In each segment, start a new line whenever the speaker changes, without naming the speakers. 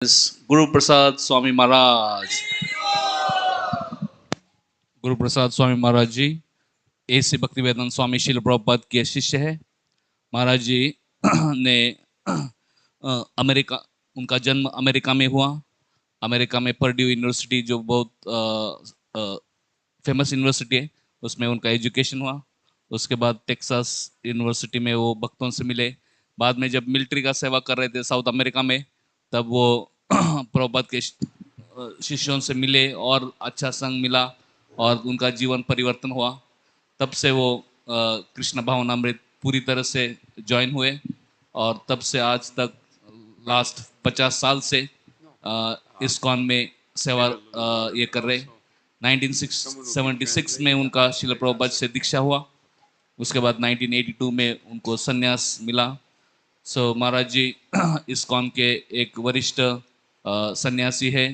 Guru Prasad Swami Maharaj. Guru Prasad Swami Maharaj जी ऐसे भक्तिवेदांत स्वामी शिल प्रभुपाद के शिष्य है। महाराज जी ने अमेरिका, उनका जन्म अमेरिका में हुआ। अमेरिका में पर्ड्यू यूनिवर्सिटी जो बहुत फेमस यूनिवर्सिटी है, उसमें उनका एजुकेशन हुआ। उसके बाद टेक्सास यूनिवर्सिटी में वो भक्तों से मिले। बाद में जब मिलिट्री का सेवा कर रहे थे साउथ अमेरिका में, तब वो प्रभुपाद के शिष्यों से मिले और अच्छा संग मिला और उनका जीवन परिवर्तन हुआ। तब से वो कृष्ण भावनामृत पूरी तरह से ज्वाइन हुए और तब से आज तक लास्ट 50 साल से इस्कॉन में सेवा ये कर रहे। 1976 में उनका शिल प्रभुपाद से दीक्षा हुआ। उसके बाद 1982 में उनको संन्यास मिला। सो महाराज जी इस्कॉन के एक वरिष्ठ सन्यासी है,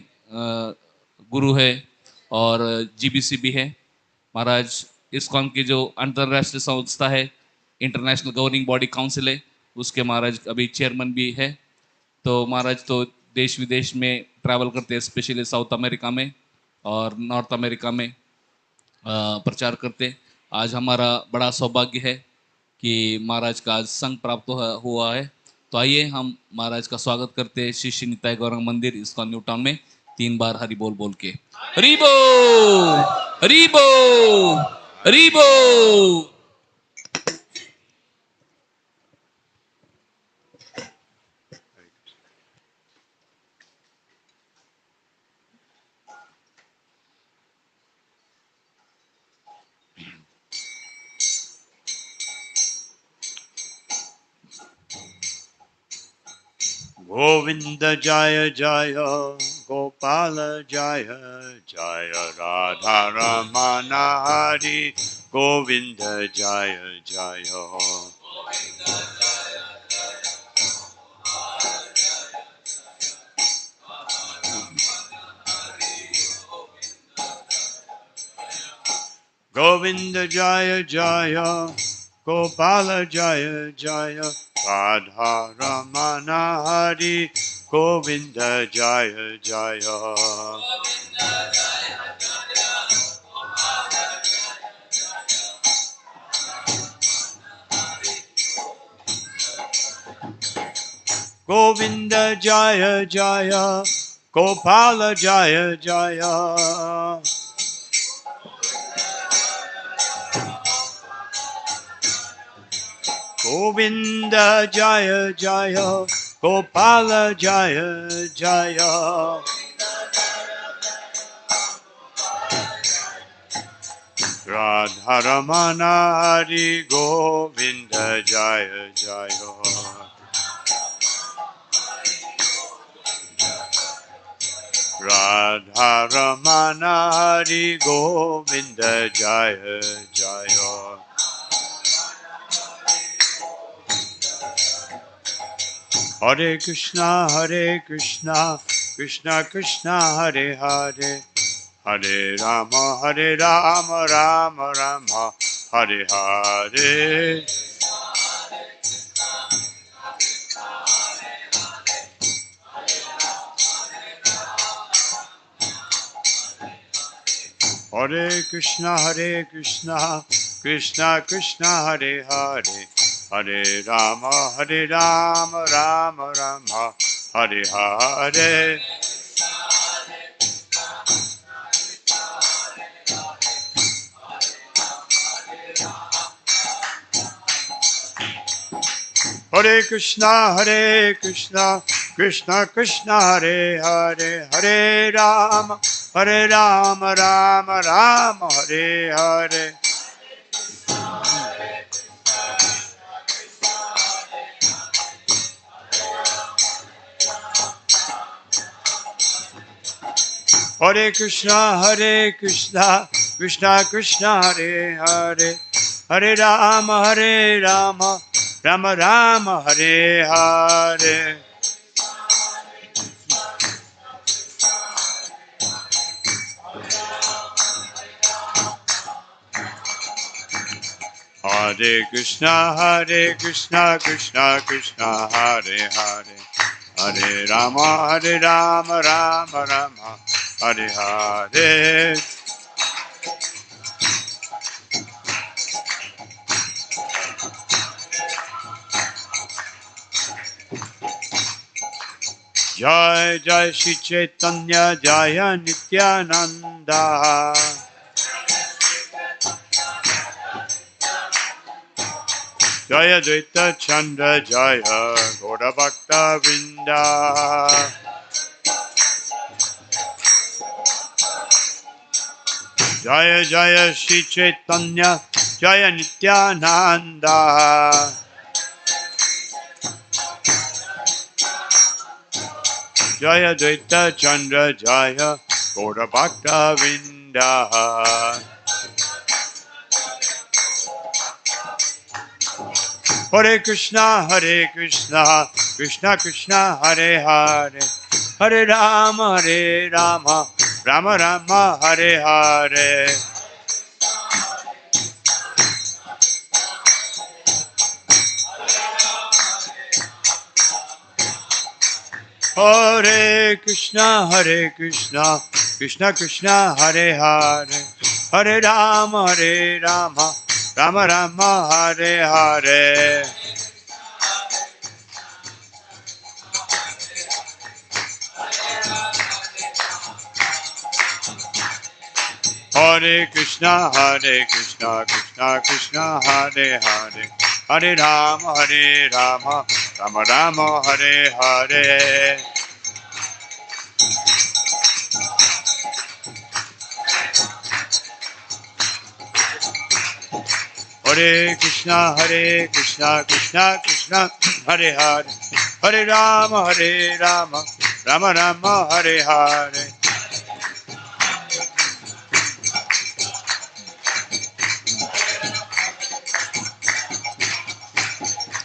गुरु है और जीबीसी भी है। महाराज इस्कॉन की जो अंतर्राष्ट्रीय संस्था है, इंटरनेशनल गवर्निंग बॉडी काउंसिल है, उसके महाराज अभी चेयरमैन भी है। तो महाराज तो देश विदेश में ट्रैवल करते हैं, स्पेशली साउथ अमेरिका में और नॉर्थ अमेरिका में प्रचार करते। आज हमारा बड़ा सौभाग्य है कि महाराज का आज संग प्राप्त हुआ है। तो आइए हम महाराज का स्वागत करते हैं श्री श्री निताई गौरंग मंदिर इस्कॉन न्यूटाउन में 3 बार हरि बोल बोल के। हरि बोल, हरि बोल, हरि बोल।
गोविंद जय जय गोपाल जय जय राधा रमण हरि गोविंद जय जय। गोविंद जय जय गोपाल जय जय राधा रमण हरि गोविंद जय जय। गोविंद जय जय गोपाल जय जय। गोविंद जय जय गोपाल जय जय। राधा रमण हरि गोविंद जय जय। राधा रमण हरि गोविंद जय जय। Hare Krishna, Krishna Krishna, Hare Hare, Hare Rama, Rama Rama, Hare Hare. Hare Krishna, Krishna Krishna, Hare Hare, Hare Rama, Rama Rama, Hare Hare. Hare Krishna, Krishna Krishna, Hare Hare, Hare Rama, Rama Rama, Hare Hare. Hare Krishna, Krishna Krishna, Hare Hare, Hare Rama, Rama Rama, Hare Hare. Hare Krishna, Krishna Krishna, Hare Hare, Hare Rama, Hare Rama, Rama Rama, Hare Hare. Jai Jai Shri Chaitanya Jaya Nityananda. Jaya Dvaita Chandra Jaya Gaura Bhakta Vrinda. Jaya Jaya Shri Chaitanya Jaya Nityananda. Jaya Dvaita Chandra Jaya Gaura Bhakta Vrinda. Hare Krishna, Krishna Krishna, Hare Hare, Hare Rama, Rama Rama, Hare Hare. Hare Krishna, Krishna Krishna, Hare Hare, Hare Rama, Rama Rama, Hare Hare. Hare Krishna, Krishna Krishna, Hare Hare, Hare Rama, Rama Rama, Hare Hare. Hare Krishna, Krishna Krishna, Hare Hare, Hare Rama, Rama Rama, Hare Hare.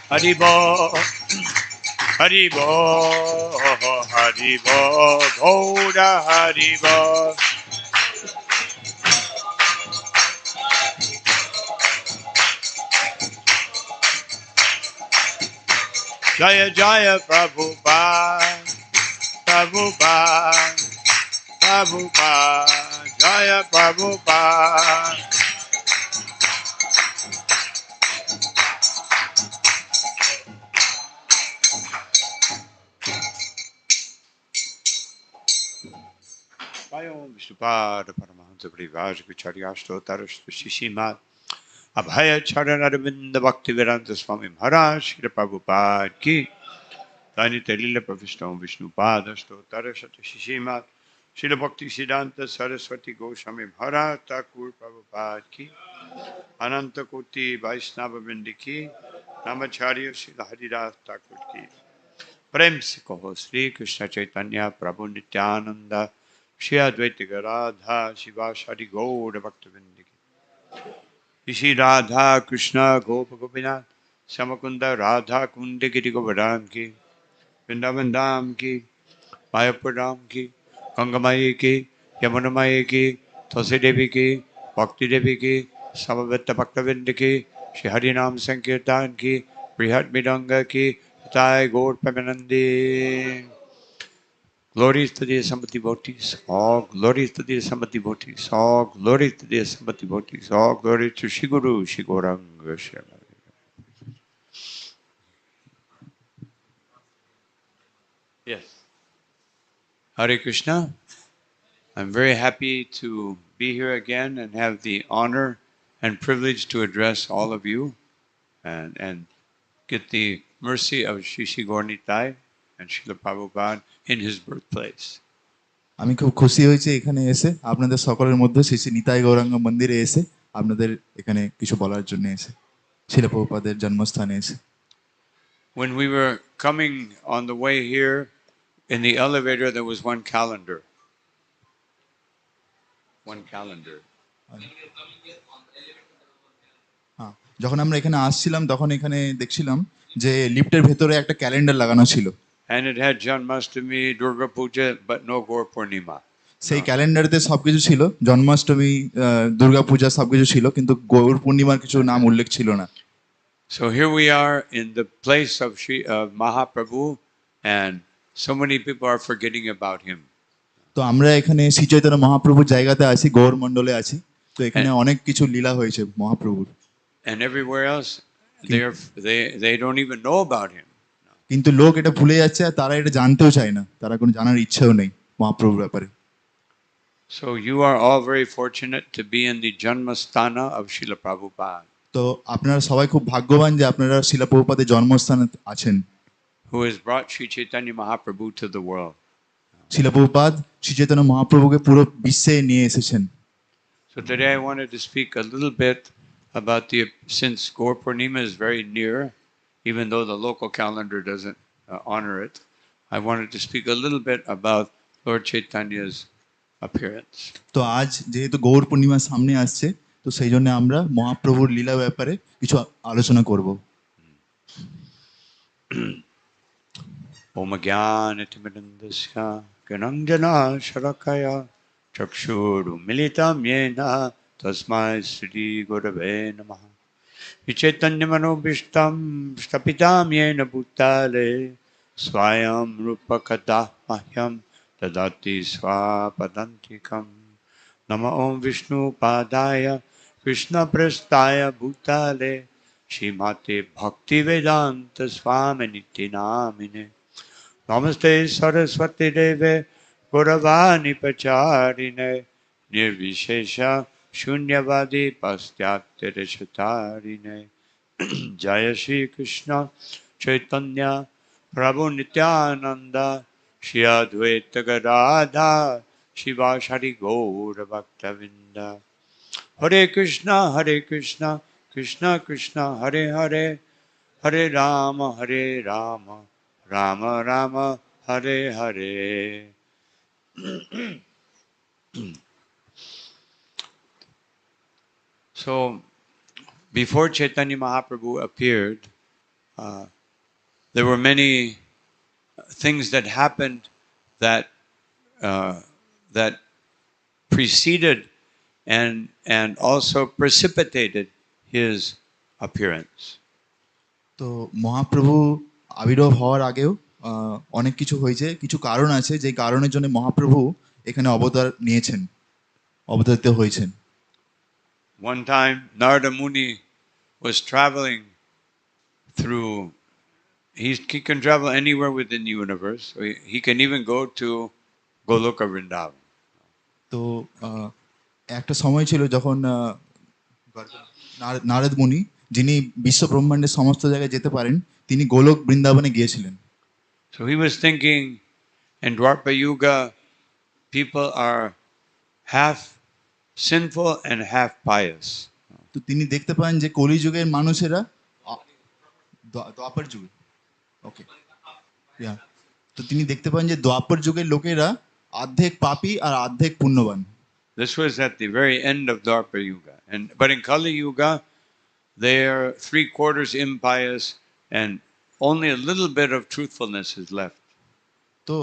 Haribo, Haribo, Haribo, Gaura Haribo. Jaya Jaya Prabhupada, Prabhupada, Prabhupada, Jaya Prabhupada. Swami Vishnupada Paramahansa Parivajika Charyasto Tarashta Shishimat Abhaya Charanaravinda Bhaktivedanta Swami Maharaj Shri Prabhupada Ki Tani Telila Pravishtam Vishnupada Stotarashata Shishimat Shri Bhakti Siddhanta Saraswati Goswami Maharaj Thakur Prabhupada Ki Ananta Koti Vaishnava Vrinda Ki Namacharya Shri Haridas Thakur Ki Prem se kaho Shri Krishna Chaitanya Prabhu Nityananda Shri Advaita Radha Shivasari Gaura Bhaktivinoda Ki Shri Radha Krishna Gopa Gopinath Samakunda Radha Kunde Giri Govardhan Ki Vrindavan Dham Ki Mayapur Dham Ki Gangamayi Ki Yamunamayi Ki Tulsi Devi Ki Bhakti Devi Ki Samaveta Bhaktivinoda Ki Shri Harinam Sankirtan Ki Brihat Midanga Ki Jai Gaur Premanandi. Glories to the Sambati devotees, all glories to the Sambati devotees, all glories to the Sambati devotees, all glory to Shri Guru, Shri Gauranga Sharma. Yes. Hare Krishna. I'm very happy to be here again and have the honor and privilege to address all of you and get the mercy of Shri Gaurnitai and Srila Prabhupada in his birthplace.
আমি খুব খুশি হয়েছি এখানে এসে আপনাদের সকলের মধ্যে শ্রী নিতাই গৌরাঙ্গ মন্দিরে এসে আপনাদের এখানে কিছু বলার জন্য এসে শিলা প্রভুপাদের জন্মস্থানে এসে
When we were coming on the way here in the elevator there was one calendar.
হ্যাঁ যখন আমরা এখানে আসছিলাম তখন এখানে দেখছিলাম যে লিফটের ভেতরে একটা ক্যালেন্ডার লাগানো ছিল
And it had Janmashtami, Durga Puja, but no Gaur Purnima.
সেই ক্যালেন্ডারে সবকিছু ছিল জন্মাষ্টমী দুর্গা পূজা সবকিছু ছিল কিন্তু গৌর পূর্ণিমার কিছু নাম উল্লেখ ছিল না
So here we are in the place of Mahaprabhu and so many people are forgetting about him.
তো আমরা এখানে শ্রী চৈতন্য মহাপ্রভুর জায়গাতে আছি, গৌর মণ্ডলে আছি। তো এখানে অনেক কিছু লীলা হয়েছে মহাপ্রভুর,
And everywhere else, they don't even know about him.
কিন্তু লোক এটা ভুলে যাচ্ছে আর তারা এটা জানতেও চায় না, তারা কোনো জানার ইচ্ছেও নেই মহাপ্রভুর ব্যাপারে।
So you are all very fortunate to be in the Janmasthana of Srila Prabhupada,
তো আপনারা সবাই খুব ভাগ্যবান যে আপনারা শিলা প্রভুপাদের জন্মস্থানে আছেন।
who has brought Sri Chaitanya Mahaprabhu to the world.
শিলা প্রভুপাদ শ্রী চৈতন্য মহাপ্রভুকে পুরো বিশ্বে নিয়ে এসেছেন।
So today I wanted to speak a little bit about since Gaur Purnima is very near, even though the local calendar doesn't honor it, I wanted to speak a little bit about Lord Chaitanya's appearance.
তো আজ যেহেতু গৌর পূর্ণিমা সামনে আসছে, তো সেই জন্য আমরা মহাপ্রভুর লীলা ব্যাপারে কিছু আলোচনা করব।
Om Jnanatimirandasya Gyananjana Sharakaya Chakshurumilitam Yena Tasmai Sri Gurave Namaha Chaitanyamanovistam Stapitam Yena Bhutale Swayam Rupakata Mahyam Tadati Swapadantikam Nama Om Vishnu Padaya Krishna Prastaya Bhutale Shrimate Bhakti Vedanta Swami Niti Namine Namaste Saraswati Deve Gauravani Pacharine Nirvishesha Shunyavadi Pastyatyareshatarine Jaya Shri Krishna Chaitanya Prabhu Nityananda Shri Advaita Gadadha Shivashari Gaura Bhaktavinda Hare Krishna Krishna Krishna Hare Hare Hare Rama Rama Rama Hare Hare. So, before Chaitanya Mahaprabhu appeared, there were many things that happened that preceded and also precipitated his appearance.
তো মহাপ্রভু আবির্ভাব হওয়ার আগেও অনেক কিছু হয়েছে, কিছু কারণ আছে যে কারণের জন্য মহাপ্রভু এখানে অবতার নিয়েছেন, অবতারিত হয়েছেন।
One time Narada Muni was traveling through, he can travel anywhere within the universe. So he can even go to Goloka Vrindavan.
তো একটা সময় ছিল যখন নারদ মুনি, যিনি বিশ্ব ব্রহ্মাণ্ডের সমস্ত জায়গায় যেতে পারেন, তিনি গোলক বৃন্দাবনে গিয়েছিলেন।
So he was thinking, in Dwapara Yuga, people are half sinful and half pious.
তো তিনি দেখতে পান যে কলিযুগের মানুষেরা দ্বাপর যুগে, ওকে, তো তিনি দেখতে পান যে দ্বাপর যুগের লোকেরা অর্ধেক পাপী আর অর্ধেক পুণ্যবান।
This was at the very end of Dwapara Yuga, but in Kali Yuga, they are 3/4 impious, and only a little bit of truthfulness is left.
তো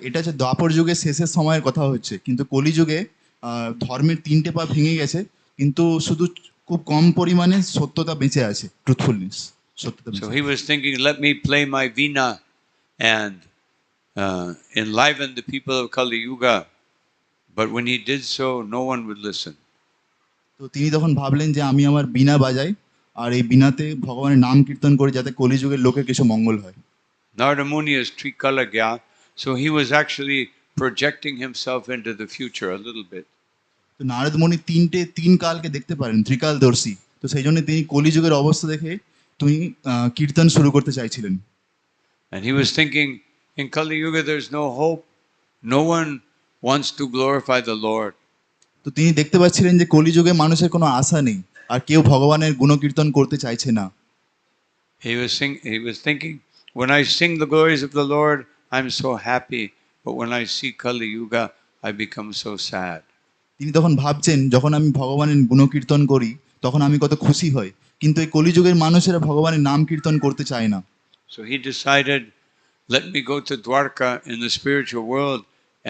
এটা হচ্ছে দ্বাপর যুগের শেষের সময়ের কথা হচ্ছে, কিন্তু কলিযুগে ধর্মের 3টে পা ভেঙে গেছে, কিন্তু শুধু খুব কম পরিমাণে সত্যতা বেঁচে আছে, ট্রুথফুলনেস, সত্যতা।
So he was thinking, let me play my veena and enliven the people of Kali Yuga. But when he did so, no one would listen.
তো তিনি তখন ভাবলেন যে আমি আমার বীণা বাজাই আর এই বীণাতে ভগবানের নাম কীর্তন করে যাতে কলিযুগের লোকের কিছু মঙ্গল হয়।
Narada Muni is Trikalagya, so he was actually projecting himself into the future a little bit.
তো নারদ মুনি তিন কালকে দেখতে পারেন, ত্রিকালদর্শী। তো সেই জন্য তিনি কলিযুগের অবস্থা দেখে তিনি কীর্তন শুরু করতে চাইছিলেন।
And he was thinking, in Kali Yuga there's no hope. No one wants to glorify the Lord.
তো তিনি দেখতে পাচ্ছিলেন যে কলিযুগে মানুষের কোনো আশা নেই আর কেউ ভগবানের গুণকীর্তন করতে চাইছে না।
He was thinking, when I sing the glories of the Lord, I'm so happy, but when I see Kali Yuga, I become so sad.
তিনি তখন ভাবছেন, যখন আমি ভগবানের গুণকীর্তন করি তখন আমি কত খুশি হই, কিন্তু এই কলিযুগের মানুষেরা ভগবানের নাম কীর্তন করতে চায় না।
So he decided, let me go to Dwarka in the spiritual world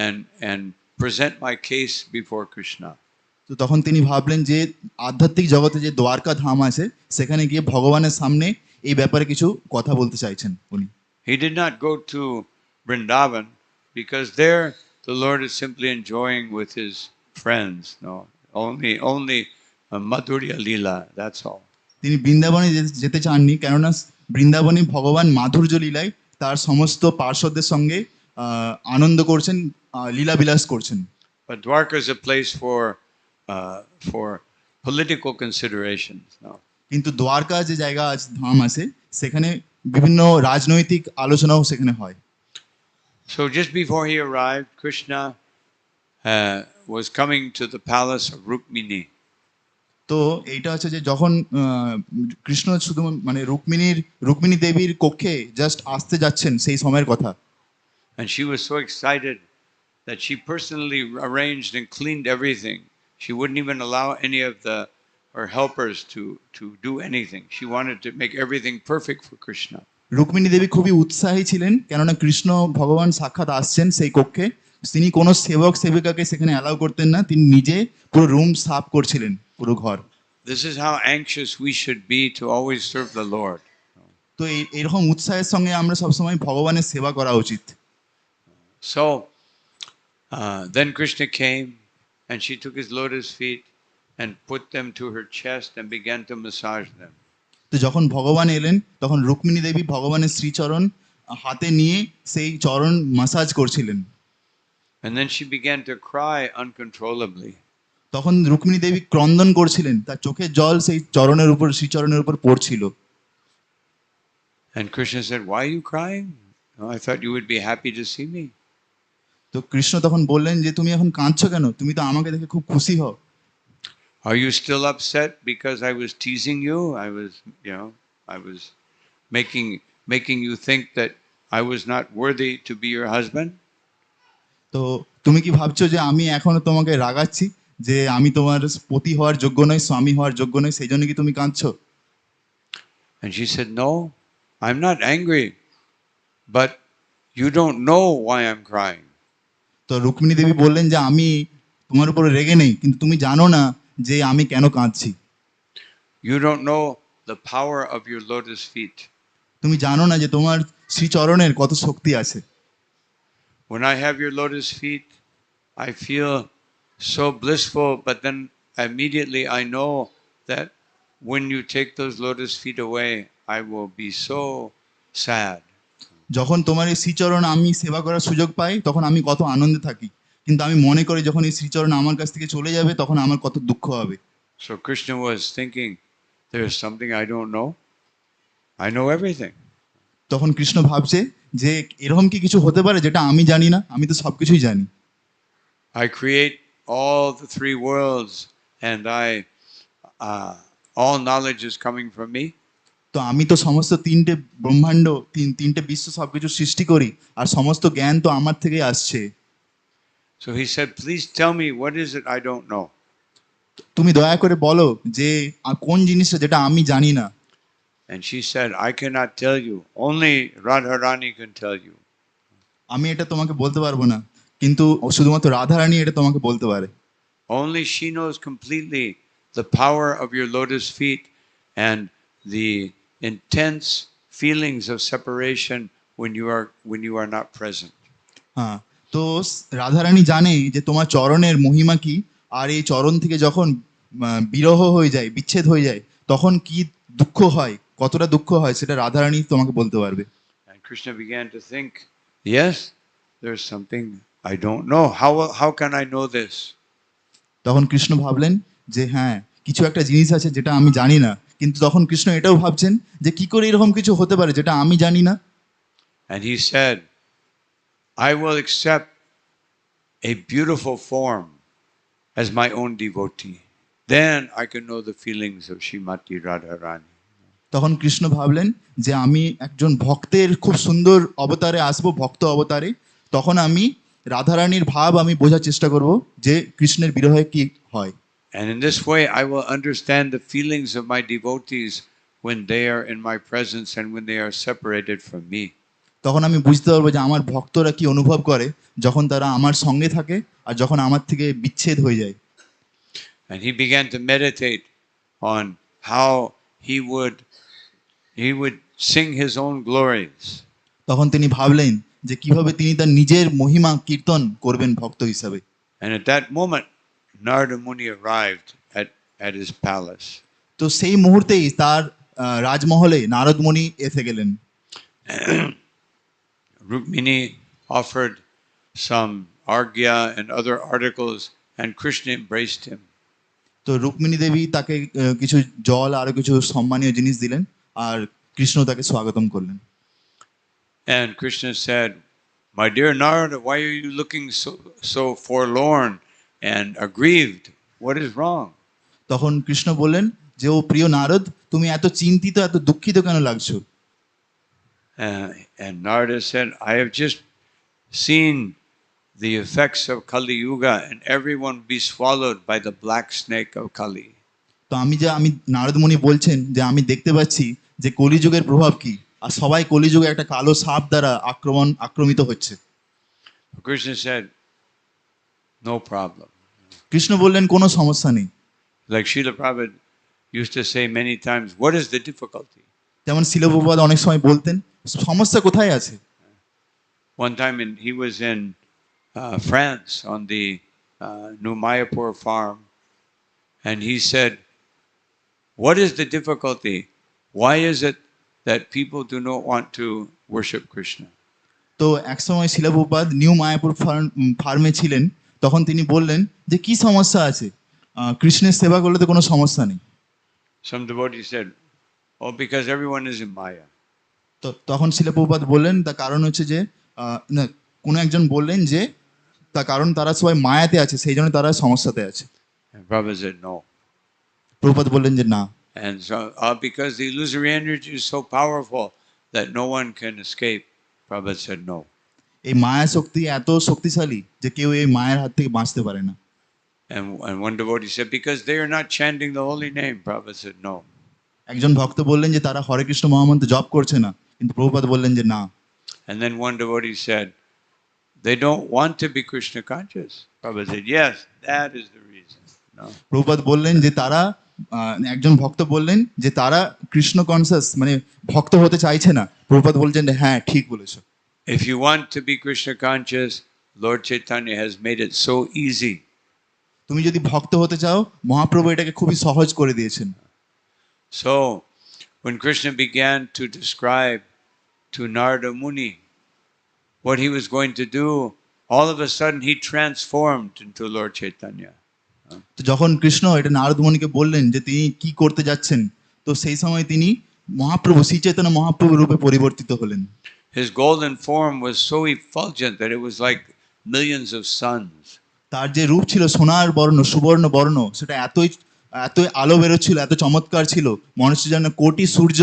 and present my case before Krishna.
তো তখন তিনি ভাবলেন যে আধ্যাত্মিক জগতে যে দ্বারকা ধাম আছে সেখানে গিয়ে ভগবানের সামনে এই ব্যাপারে কিছু কথা বলতে চাইছেন উনি।
He did not go to Vrindavan, because there the Lord is simply enjoying with his friends. No, only Madhurya Leela. That's all.
তিনি বৃন্দাবনে যেতে চাননি, কেননা বৃন্দাবনে ভগবান মাধুর্য লীলায় তার সমস্ত পার্শ্বদের সঙ্গে আনন্দ করছেন, লীলা বিলাস করছেন।
But Dwarka is a place for political considerations. No.
কিন্তু দ্বারকা যে জায়গা আছে, ধাম আছে, সেখানে বিভিন্ন রাজনৈতিক আলোচনাও সেখানে হয়।
So just before he arrived, Krishna was coming to the palace of Rukmini.
তো এইটা হচ্ছে যে যখন কৃষ্ণ শুধু মানে রুক্মিণী দেবীর কক্ষে জাস্ট আসতে যাচ্ছেন সেই সময়ের কথা।
And she was so excited that she personally arranged and cleaned everything. She wouldn't even allow any of her helpers to do anything. She wanted to make everything perfect for Krishna.
Rukmini দেবী খুবই উৎসাহী ছিলেন, কেননা কৃষ্ণ ভগবান সাক্ষাৎ আসছেন সেই কক্ষে। তিনি কোনো সেবক সেবিকাকে সেখানে অ্যালাউ করতেন না, তিনি নিজে পুরো রুম সাফ করছিলেন, পুরো ঘর।
This is how anxious we should be to always serve the Lord.
তো এরকম উৎসাহের সঙ্গে আমরা সবসময় ভগবানের সেবা করা উচিত।
So then Krishna came and she took his lotus feet and put them to her chest and began to massage them.
তো যখন ভগবান এলেন তখন রুক্মিণী দেবী ভগবানের শ্রীচরণ হাতে নিয়ে সেই চরণ মাসাজ করছিলেন।
And then she began to cry uncontrollably.
তখন রুক্মিণী দেবী ক্রন্দন করছিলেন, তার চোখের জল সেই চরণের উপর, শ্রীচরণের উপর পড়ছিল।
And Krishna said, "Why are you crying? Oh, I thought you would be happy to see me."
তো কৃষ্ণ তখন বললেন যে তুমি এখন কাঁদছো কেন? তুমি তো আমাকে দেখে খুব খুশি হও।
Are you still upset because I was teasing you? I was making you think that I was not worthy to be your husband?
তো তুমি কি ভাবছো যে আমি এখনো তোমাকে রাগাচ্ছি, যে আমি তোমার পতি হওয়ার যোগ্য নই, স্বামী হওয়ার যোগ্য নই, সেই জন্য কি তুমি কাঁদছো?
And she said, "No, I'm not angry, but you don't know why I'm crying."
তো রুক্মিণী দেবী বললেন যে আমি তোমার উপরে রেগে নেই, কিন্তু তুমি জানো না যে আমি কেন কাঁদছি।
You don't know the power of your lotus feet.
তুমি জানো না যে তোমার শ্রীচরণের কত শক্তি আছে।
When I have your lotus feet, I feel so blissful, but then immediately I know that when you take those lotus feet away, I will be so sad.
যখন তোমার এই শ্রীচরণ আমি সেবা করার সুযোগ পাই তখন আমি কত আনন্দে থাকি, কিন্তু আমি মনে করি যখন এই শ্রীচরণ আমার কাছ থেকে চলে যাবে তখন আমার কত দুঃখ হবে।
So Krishna was thinking, there's something I don't know. I know everything.
তখন কৃষ্ণ ভাবছে যে এরকম কি কিছু হতে পারে যেটা আমি জানি না? আমি তো সবকিছুই জানি।
I create all the three worlds, and all knowledge is coming from me.
তো আমি তো সমস্ত তিনটে ব্রহ্মাণ্ড, তিনটে বিশ্ব সবকিছু সৃষ্টি করি, আর সমস্ত জ্ঞান তো আমার থেকেই আসছে।
So he said, "Please tell me, what is it I don't know?"
তুমি দয়া করে বলো যে কোন জিনিসটা যেটা আমি জানি না।
And she said, "I cannot tell you. Only Radharani can tell you."
আমি এটা তোমাকে বলতে পারবো না, কিন্তু শুধুমাত্র রাধারানী এটা তোমাকে বলতে পারে।
Only she knows completely the power of your lotus feet and the intense feelings of separation when you are not present.
হ্যাঁ, তো রাধারানী জানে যে তোমার চরণের মহিমা কি, আর এই চরণ থেকে যখন বিরহ হয়ে যায়, বিচ্ছেদ হয়ে যায়, তখন কি দুঃখ হয়, কতটা দুঃখ হয়, সেটা রাধারানী তোমাকে বলতে পারবে।
And Krishna began to think, yes, there's something I don't know. How can I know this?
তখন কৃষ্ণ ভাবলেন যে হ্যাঁ, কিছু একটা জিনিস আছে যেটা আমি জানি না, কিন্তু তখন কৃষ্ণ এটাও ভাবছেন যে কি করে এরকম কিছু হতে পারে যেটা আমি জানি না।
And he said, I will accept a beautiful form as my own devotee. Then I can know the feelings of Srimati Radharani.
তখন কৃষ্ণ ভাবলেন যে আমি একজন ভক্তের খুব সুন্দর অবতারে আসবো, ভক্ত অবতারে, তখন আমি রাধারানীর ভাব আমি বোঝার চেষ্টা করব যে কৃষ্ণের বিরহে কি হয়।
And in this way I will understand the feelings of my devotees when they are in my presence and when they are separated from me.
তখন আমি বুঝতে পারবো যে আমার ভক্তরা কি অনুভব করে যখন তারা আমার সঙ্গে থাকে আর যখন আমার থেকে বিচ্ছেদ হয়ে যায়।
And he began to meditate on how he would sing his own glories.
তখন তিনি ভাবলেন যে কিভাবে তিনি তার নিজের মহিমা কীর্তন করবেন ভক্ত হিসাবে।
And at that moment, Narada Muni arrived at his palace.
তো সেই মুহূর্তেই তার রাজমহলে নারদ মুনি এসে গেলেন।
Rukmini offered some argya and other articles, and Krishna embraced him.
তো রুক্মিণী দেবী তাকে কিছু জল আর কিছু সম্মানীয় জিনিস দিলেন, আর কৃষ্ণ তাকে স্বাগতম করলেন।
And Krishna said, "My dear Narada, why are you looking so forlorn and aggrieved? What is wrong?"
তখন কৃষ্ণ বললেন যে, ও প্রিয় নারদ, তুমি এত চিন্তিত, এত দুঃখিত কেন লাগছো?
And Narada said, "I have just seen the effects of Kali Yuga, and everyone be swallowed by the black snake of Kali."
তো আমি নারদ মুনি বলছেন যে আমি দেখতে পাচ্ছি যে কলিযুগের প্রভাব কি, আর সবাই কলিযুগে একটা কালো সাপ দ্বারা আক্রমিত হচ্ছে।
Krishna said, "No problem."
Krishna বললেন কোনো সমস্যা নেই।
Like Srila Prabhupada used to say many times, "What is the difficulty?"
যেমন শিল প্রভুপাদ অনেক সময় বলতেন, সমস্যা কোথায় আছে?
One time he was in France on the New Mayapur farm, and he said, "What is the difficulty? Why is it that people do not want to worship Krishna?"
তো একসময় শিল প্রভুপাদ নিউ মায়াপুর ফার্মে ছিলেন, তখন তিনি বললেন যে কি সমস্যা আছে, কৃষ্ণের সেবা করলে তো কোনো সমস্যা নেই।
Some devotee said, "Oh, because everyone is in Maya."
তো তখন শিল প্রভুপাদ বললেন তার কারণ হচ্ছে যে না, কোনো একজন বললেন যে তার কারণ তারা সবাই মায়াতে আছে, সেই জন্য তারা সমস্যাতে আছে।
And Prabhupada said, "No."
Prabhupada বললেন যে না,
And so, because the illusory energy is so powerful that no one can escape, Prabhupada said, "No."
এই মায়া শক্তি এত শক্তিশালী যে কেউ এই মায়ের হাত থেকে বাঁচতে পারে না।
And one devotee said, "Because they are not chanting the holy name." Prabhupada said, "No."
একজন ভক্ত বললেন যে তারা হরে কৃষ্ণ মহামন্ত্র জপ করছে না, কিন্তু প্রভুপাদ বললেন যে না।
And then one devotee said, "They don't want to be Krishna conscious." Prabhupada said, "Yes, that is the reason." No.
Prabhupada বললেন যে তারা একজন ভক্ত বললেন যে তারা কৃষ্ণ কনসাস মানে ভক্ত হতে চাইছে না। প্রভুপাদ বলছেন যে হ্যাঁ ঠিক বলেছো।
If you want to be Krishna conscious, Lord Chaitanya has made it so easy.
তুমি যদি ভক্ত হতে চাও, মহাপ্রভু এটাকে খুবই সহজ করে দিয়েছেন।
So, when Krishna began to describe to Narada Muni what he was going to do, all of a sudden he transformed into Lord Chaitanya.
তো যখন কৃষ্ণ এটা নারদ মুনিকে বললেন যে তিনি কি করতে যাচ্ছেন, তো সেই সময় তিনি মহাপ্রভু শ্রী চৈতন্য মহাপ্রভু রূপে পরিবর্তিত হলেন।
His golden form was so effulgent that it was like millions of suns.
তার যে রূপ ছিল সোনার বর্ণ, সুবর্ণ বর্ণ, সেটা এতই আলো বেরোচ্ছিল, এত চমৎকার ছিল, মনে হচ্ছে যেন কোটি সূর্য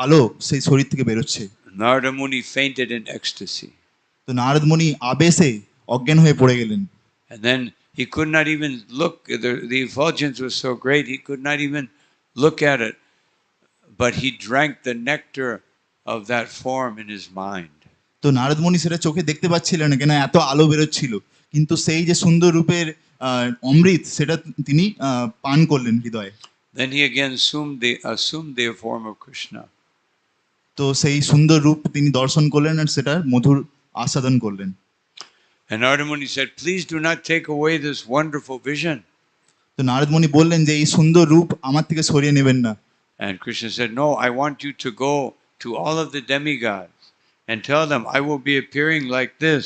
আলো সেই শরীর থেকে বেরোচ্ছে।
Narada Muni fainted in ecstasy.
তো নারদ মুনি আবেশে অজ্ঞান হয়ে পড়ে গেলেন।
And then he could not even look, the effulgence was so great, he could not even look at it, but he drank the nectar of that form in his mind.
তো নারদ মুনি সেটা চোখে দেখতে পাচ্ছিলেন না, কেন এত আলো বেরোচ্ছিল, কিন্তু সেই যে সুন্দর রূপের অমৃত সেটা তিনি পান করলেন হৃদয়ে।
Then he again assumed the form of Krishna.
তো সেই সুন্দর রূপ তিনি দর্শন করলেন আর সেটার মধুর আস্বাদন করলেন।
And Narada Muni said, "Please do not take away this wonderful vision."
তো নারদ মুনি বললেন যে এই সুন্দর রূপ আমার থেকে সরিয়ে নেবেন না।
And Krishna said, "No, I want you to go to all of the demigods and tell them, I will be appearing like this,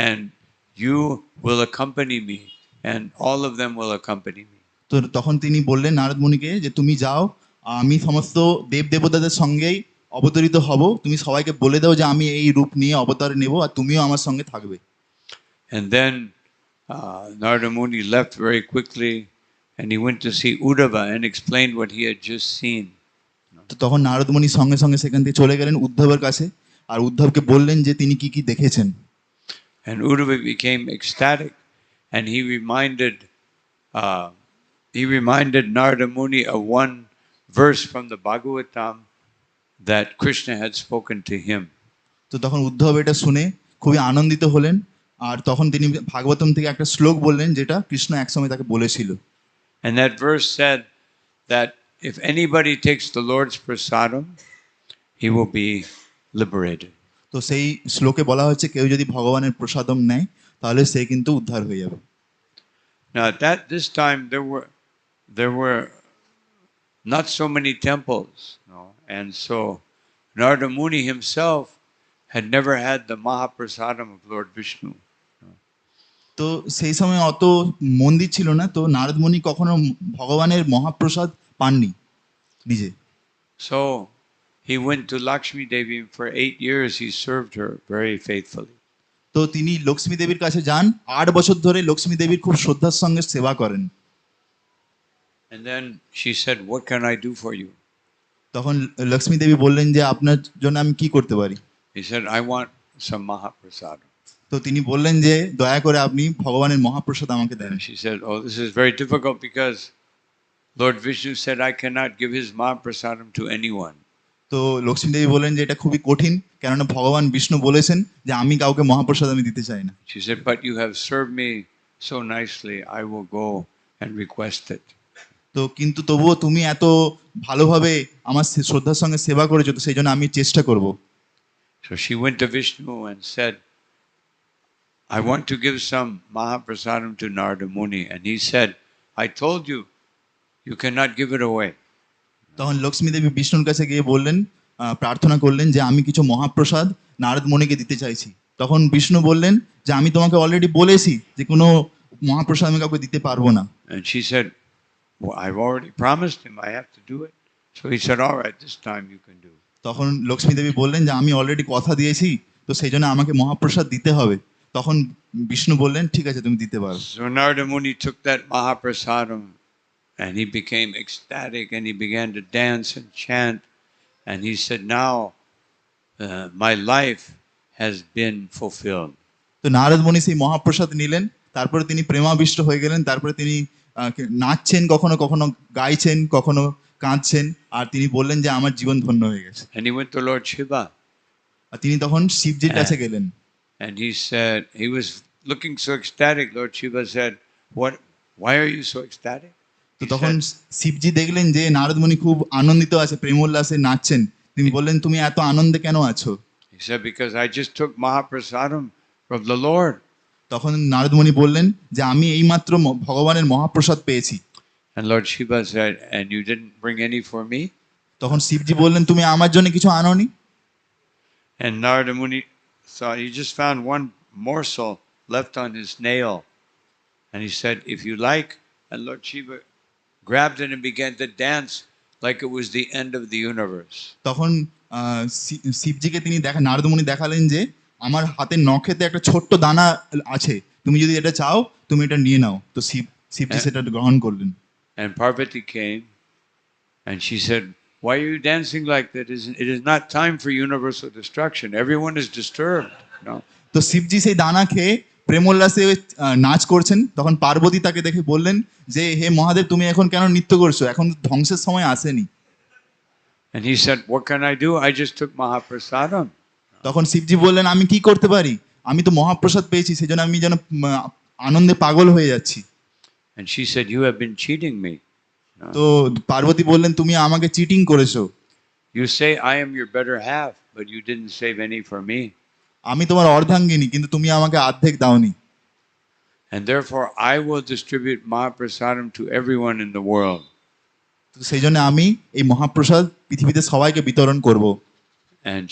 and you will accompany me, and all of them will accompany me."
তো তখন তিনি বললেন নারদ মুনিকে যে তুমি যাও, আমি সমস্ত দেব দেবতাদের সঙ্গেই অবতরিত হব, তুমি সবাইকে বলে দাও যে আমি এই রূপ নিয়ে অবতার নেব আর তুমিও আমার সঙ্গে থাকবে।
And then Narada Muni left very quickly, and he went to see Uddhava and explained what he had just seen.
তো তখন নারদ মুনি সঙ্গে সঙ্গে সেখান থেকে চলে গেলেন উদ্ধবের কাছে, আর উদ্ধবকে বললেন যে তিনি কি কি দেখেছেন।
And Uddhava became ecstatic, and he reminded Narada Muni of one verse from the Bhagavatam that Krishna had spoken to him.
তো তখন উদ্ধব এটা শুনে খুবই আনন্দিত হলেন, আর তখন তিনি ভাগবতম থেকে একটা শ্লোক বললেন যেটা কৃষ্ণ একসময় তাকে বলেছিল।
And that verse said that if anybody takes the Lord's prasadam, he will be liberated.
তো তো সেই শ্লোকে বলা হচ্ছে কেউ যদি ভগবানের প্রসাদম নেয় তাহলে সে কিন্তু উদ্ধার হয়ে যাবে।
Now at this time there were not so many temples, no? And so Narada Muni himself had never had the Mahaprasadam of Lord Vishnu.
তো সেই সময় অত মন্দির ছিল না, তো নারদ মুনি কখনো ভগবানের মহাপ্রসাদ পাননি নিজে।
So he went to Lakshmi Devi, and for 8 years he served her very faithfully.
তো তিনি লক্ষ্মী দেবীর কাছে যান, 8 বছর ধরে লক্ষ্মী দেবীর খুব শ্রদ্ধার সঙ্গে সেবা করেন।
And then she said, "What can I do for you?"
তখন লক্ষ্মী দেবী বললেন যে আপনার জন্য আমি কি করতে পারি।
He said, "I want some Mahaprasadam."
তো তিনি বললেন যে দয়া করে আপনি ভগবানের মহাপ্রসাদ আমাকে দেন।
And she said, "Oh, this is very difficult because Lord Vishnu said I cannot give his Mahaprasadam to anyone."
তো লক্ষ্মী দেবী বললেন যে এটা খুবই কঠিন, কেননা ভগবান বিষ্ণু বলেছেন যে আমি কাউকে মহাপ্রসাদ আমি দিতে চাই না।
She said, "But you have served me so nicely, I will go and request it."
তো কিন্তু তবুও তুমি এত ভালোভাবে আমার শ্রদ্ধার সঙ্গে সেবা করেছো, তো সেই জন্য আমি চেষ্টা করব।
So she went to Vishnu and said, "I want to give some Mahaprasadam to Narada Muni." And he said, "I told you, you cannot give it away."
তখন লক্ষ্মী দেবী বিষ্ণুর কাছে গিয়ে বললেন, প্রার্থনা করলেন যে আমি কিছু মহাপ্রসাদ নারদ মুনিকে দিতে চাইছি। তখন বিষ্ণু বললেন যে আমি তোমাকে অলরেডি বলেছি যে কোনো মহাপ্রসাদ আমি কাউকে দিতে পারবো না।
And she said, "Well, I've already promised him, I have to do it." So he said, "All right, this time you can do it."
তখন লক্ষ্মী দেবী বললেন যে আমি অলরেডি কথা দিয়েছি, তো সেই জন্য আমাকে মহাপ্রসাদ দিতে হবে। তখন বিষ্ণু বললেন ঠিক আছে তুমি দিতে পারো।
So Narada Muni took that Mahaprasadam and he became ecstatic and he began to dance and chant. And he said, "Now my life has been fulfilled."
তো নারদ মুনি সেই মহাপ্রসাদ নিলেন, তারপরে তিনি প্রেমাবিষ্ট হয়ে গেলেন। তারপরে তিনি নাচছেন, কখনো কখনো গাইছেন, কখনো কাঁদছেন, আর তিনি বললেন যে আমার জীবন ধন্য হয়ে গেছে।
And he went to Lord Shiva.
আর তিনি তখন শিবজির কাছে গেলেন।
And he said, he was looking so ecstatic. Lord Shiva said, why are you so ecstatic?
তো তখন শিবজি দেখলেন যে নারদ মুনি খুব আনন্দিত আছে, প্রেমোল্লাসে নাচছেন। তিনি বললেন তুমি এত আনন্দে কেন আছো?
He said, because I just took Mahaprasadam from the Lord.
তখন নারদ মুনি বললেন যে আমি এইমাত্র ভগবানের মহাপ্রসাদ পেয়েছি।
And Lord Shiva said, and you didn't bring any for me?
তখন শিবজি বললেন তুমি আমার জন্য কিছু আনোনি?
And Narada Muni thought he just found one morsel left on his nail. And he said, if you like, and Lord Shiva grabbed it and began to dance like it was the end of the universe.
তখন শিবজিকে তিনি নারদ মুনি দেখালেন যে আমার হাতের নখেতে একটা ছোট্ট দানা আছে, তুমি যদি এটা চাও তুমি এটা নিয়ে নাও। তো শিবজি সেটা গ্রহণ করলেন।
And Parvati came and she said, why are you dancing like that? It is not time for universal destruction. Everyone is disturbed. No.
তো শিবজি সেই দানা খেয়ে প্রেমোল্লাসে নাচ করছেন। তখন পার্বতী তাকে দেখে বললেন যে হে মহাদেব তুমি এখন কেন নৃত্য করছো, এখন ধ্বংসের সময় আসেনি।
And he said, what can I do? I just took Mahaprasadam.
তখন শিবজি বললেন আমি কি করতে পারি, আমি তো মহাপ্রসাদ পেয়েছি, সেজন্য আমি যেন আনন্দে পাগল হয়ে যাচ্ছি।
And she said, you have been cheating me.
তো পার্বতী বললেন তুমি আমাকে চিটিং করেছো।
You say I am your better half, but you didn't save any for me.
আমি তোমার অর্ধাঙ্গিনী, কিন্তু তুমি আমাকে অর্ধেক দাওনি।
And therefore I will distribute Mahaprasadam to everyone in the world.
তো সেই জন্য আমি এই মহাপ্রসাদ পৃথিবীতে সবাইকে বিতরণ করব।
And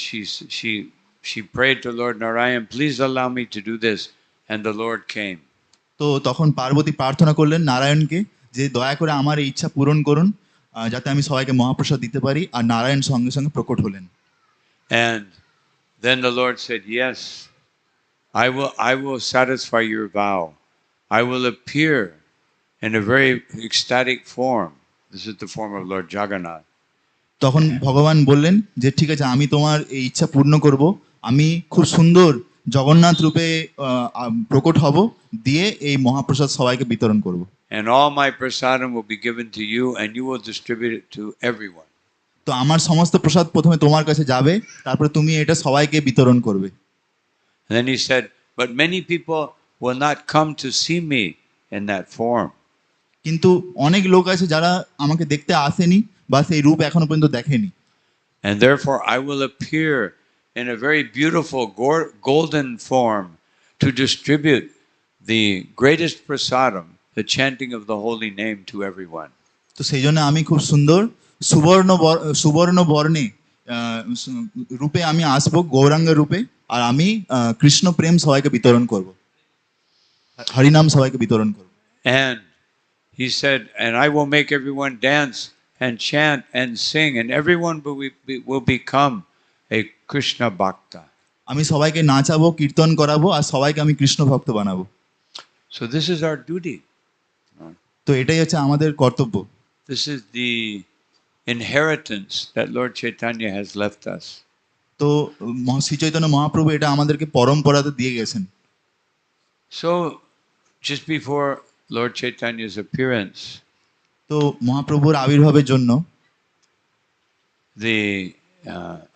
she prayed to Lord Narayan, please allow me to do this. And the Lord came.
তো তখন পার্বতী প্রার্থনা করলেন নারায়ণকে যে দয়া করে আমার এই ইচ্ছা পূরণ করুন, যাতে আমি সবাইকে মহাপ্রসাদ দিতে পারি। আর নারায়ণ সঙ্গে সঙ্গে প্রকট হলেন।
And then the Lord said, yes, I will satisfy your vow. I will appear in a very ecstatic form. This is the form of Lord Jagannath.
তখন ভগবান বললেন যে ঠিক আছে আমি তোমার এই ইচ্ছা পূর্ণ করব, আমি খুব সুন্দর জগন্নাথ রূপে প্রকট হব, দিয়ে এই মহাপ্রসাদ সবাইকে বিতরণ করব।
And all my prasadam will be given to you and you will distribute it to everyone.
তো আমার সমস্ত প্রসাদ প্রথমে তোমার কাছে যাবে, তারপরে তুমি এটা সবাইকে বিতরণ করবে।
And then he said, but many people will not come to see me in that form.
কিন্তু অনেক লোক আছে যারা আমাকে দেখতে আসেনি বা সেই রূপ এখনো পর্যন্ত দেখেনি।
And therefore I will appear in a very beautiful golden form to distribute the greatest prasadam, the chanting of the holy name, to everyone.
তো সেই জন্য আমি খুব সুন্দর সুবর্ণ বর্ণে রূপে আমি আসবো, গৌরাঙ্গ রূপে, আর আমি কৃষ্ণ প্রেম সবাইকে বিতরণ করব, হরিনাম সবাইকে বিতরণ করব।
And he said, and I will make everyone dance and chant and sing, and everyone will become a Krishna Bhakta.
আমি সবাইকে নাচাবো, কীর্তন করাবো, আর সবাইকে আমি কৃষ্ণ ভক্ত বানাবো।
So this is our duty.
তো এটাই হচ্ছে আমাদের কর্তব্য।
This is the inheritance that Lord Chaitanya has left us.
তো শ্রী চৈতন্য মহাপ্রভু এটা আমাদেরকে পরম্পরাতে দিয়ে গেছেন।
So just before Lord Chaitanya's appearance,
তো মহাপ্রভুর আবির্ভাবের জন্য
the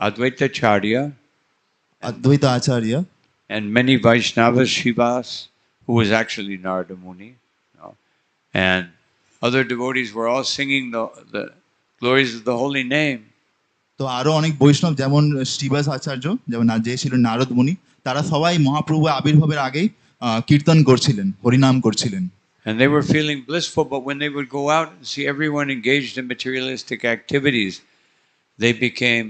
Advaitacharya
অদ্বৈত আচার্য
and many Vaishnavas, Shivas, who was actually Narada Muni, and other devotees were all singing the glories of the holy name.
তো আরো অনেক বৈষ্ণব, যেমন শ্রীবাস আচার্য, যেমন যে ছিলেন নারদ মুনি, তারা সবাই মহাপ্রভু আবির্ভাবের আগেই কীর্তন করছিলেন, হরিনাম করছিলেন।
And they were feeling blissful, but when they would go out and see everyone engaged in materialistic activities, they became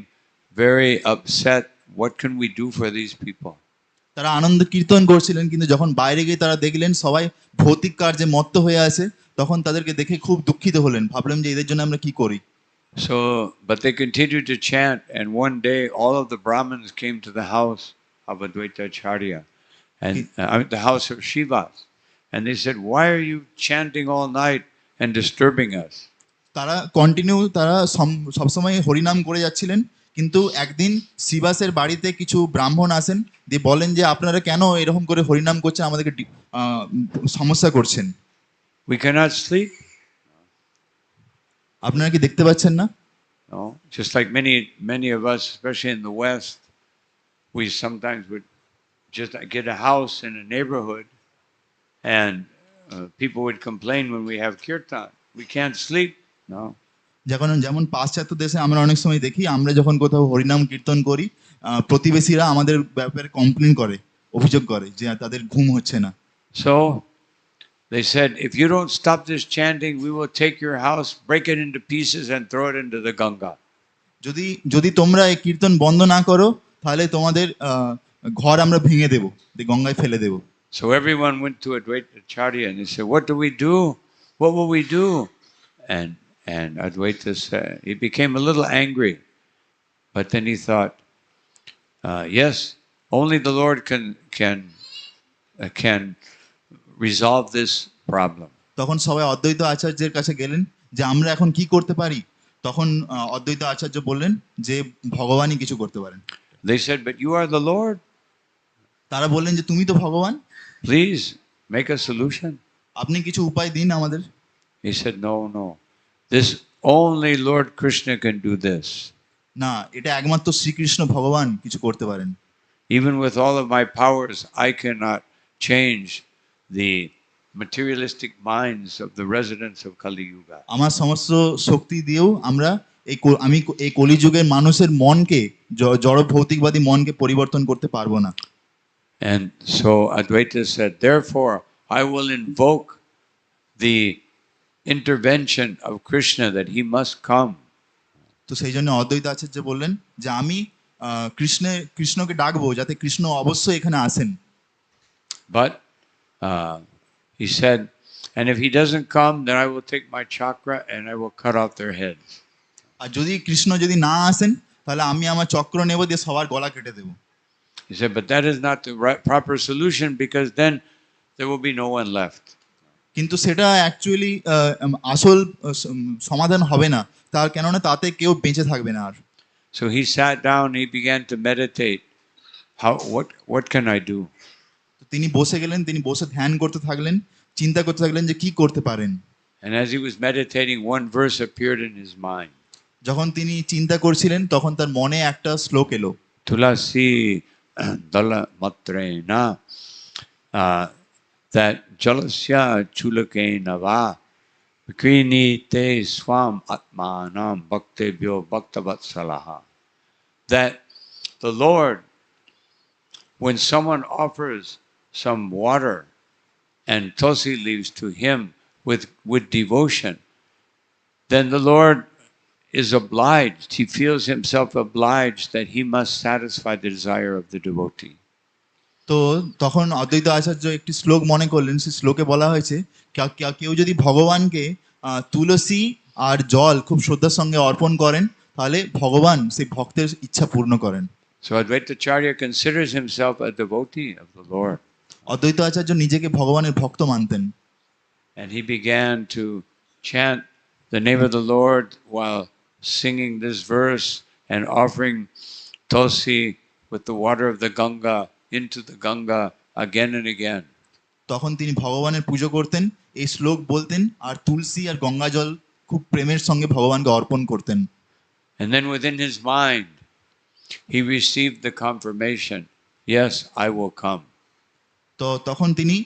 very upset. What can we do for these people?
তারা আনন্দ কীর্তন করছিলেন, কিন্তু যখন বাইরে গিয়ে তারা দেখলেন সবাই ভৌতিক কার্যে মত্ত হয়ে আছে, তখন তাদেরকে দেখে খুব দুঃখিত হলেন, ভাবলেন যে এদের জন্য আমরা কি করি।
So, but they continued to chant, and one day all of the Brahmins came to the house of Advaita Acharya, and the house of Shivas, and they said, "Why are you chanting all night and disturbing us?"
তারা সবসময় হরিনাম করে যাচ্ছিলেন, কিন্তু একদিন শ্রীবাসের বাড়িতে কিছু ব্রাহ্মণ আসেন, দিয়ে বলেন যে আপনারা কেন এরকম করে হরিনাম করছেন, আমাদেরকে সমস্যা করছেন।
We cannot sleep.
আপনারা কি দেখতে পাচ্ছেন না?
No, just like many of us, especially in the West, we sometimes would just get a house in a neighborhood, and people would complain when we have kirtan. We can't sleep. No.
যেমন পাশ্চাত্য দেশে আমরা অনেক সময় দেখি, আমরা যখন কোথাও হরিনাম কীর্তন করি, প্রতিবেশীরা আমাদের ব্যাপারে কমপ্লেন করে, অভিযোগ করে যে তাদের ঘুম হচ্ছে না।
So they said, if you don't stop this chanting, we will take your house, break it into pieces, and throw it into the Ganga.
যদি তোমরা এই কীর্তন বন্ধ না করো, তাহলে তোমাদের ঘর আমরা ভেঙে দেবো, গঙ্গায় ফেলে দেবো।
So everyone went to Advaita Acharya and they said, what do we do? What will we do? And Advaita said, he became a little angry, but then he thought, yes, only the Lord can resolve this problem.
তখন সবাই অদ্বৈত আচার্যের কাছে গেলেন যে আমরা এখন কি করতে পারি। তখন অদ্বৈত আচার্য বললেন যে ভগবানই কিছু করতে পারেন।
They said, but you are the Lord.
তারা বললেন যে তুমি তো ভগবান,
Please make a solution.
আপনি কিছু উপায় দিন আমাদের।
He said, no. This only Lord Krishna can do this.
না, এটা একমাত্র শ্রীকৃষ্ণ ভগবান কিছু করতে পারেন।
Even with all of my powers, I cannot change the materialistic minds of the residents of Kali Yuga.
আমার সমস্ত শক্তি দিয়েও আমি এই কলিযুগের মানুষের মনকে, জড় ভৌতিকবাদী মনকে পরিবর্তন করতে পারবো না।
And so Advaita said, therefore, I will invoke the intervention of Krishna that he must come.
তো সেই জন্য অদ্বৈত আচার্য বললেন যে আমি কৃষ্ণকে ডাকবো, যাতে কৃষ্ণ অবশ্যই এখানে আসেন।
But he said, and if he doesn't come, then I will take my chakra and I will cut off their heads.
আর কৃষ্ণ যদি না আসেন, তাহলে আমি আমার চক্র নেব, দিয়ে সবার গলা কেটে দেব।
He said, but that is not the proper solution, because then there will be no one left.
কিন্তু সেটা অ্যাকচুয়ালি আসল সমাধান হবে না, তার কেননা তাতে কেউ বেঁচে থাকবে না আর।
So he sat down, he began to meditate. What can I do?
তিনি বসে গেলেন, তিনি বসে ধ্যান করতে থাকলেন, চিন্তা করতে থাকলেন যে কি করতে পারেন।
And as he was meditating, one verse appeared in his mind.
যখন তিনি চিন্তা করছিলেন, তখন তার মনে একটা শ্লোক এলো,
Tulasi dala matrena that jalasya chulakena va vikrini te swam atmanam bhaktebhyo bhaktavatsalaha. That the Lord, when someone offers some water and tulsi leaves to him with devotion, then the Lord is obliged, he feels himself obliged that he must satisfy the desire of the devotee.
তো তখন অদ্বৈত আচার্য একটি শ্লোক মনে করলেন, সেই শ্লোকে বলা হয়েছে কেউ যদি ভগবানকে তুলসী আর জল খুব শ্রদ্ধার সঙ্গে অর্পণ করেন, তাহলে ভগবান সেই ভক্তের ইচ্ছা পূর্ণ করেন।
So Advaita Acharya considers himself a devotee of the Lord.
অদ্বৈত আচার্য নিজেকে ভগবানের ভক্ত মানতেন।
And he began to chant the name of the Lord while singing this verse and offering tulsi with the water of the Ganga into the Ganga again and again.
তখন তিনি ভগবানের পুজো করতেন, এই শ্লোক বলতেন আর তুলসী আর গঙ্গা জল খুব প্রেমের সঙ্গে ভগবানকে অর্পণ করতেন।
And then within his mind he received the confirmation, yes, I will come.
তো তখন তিনি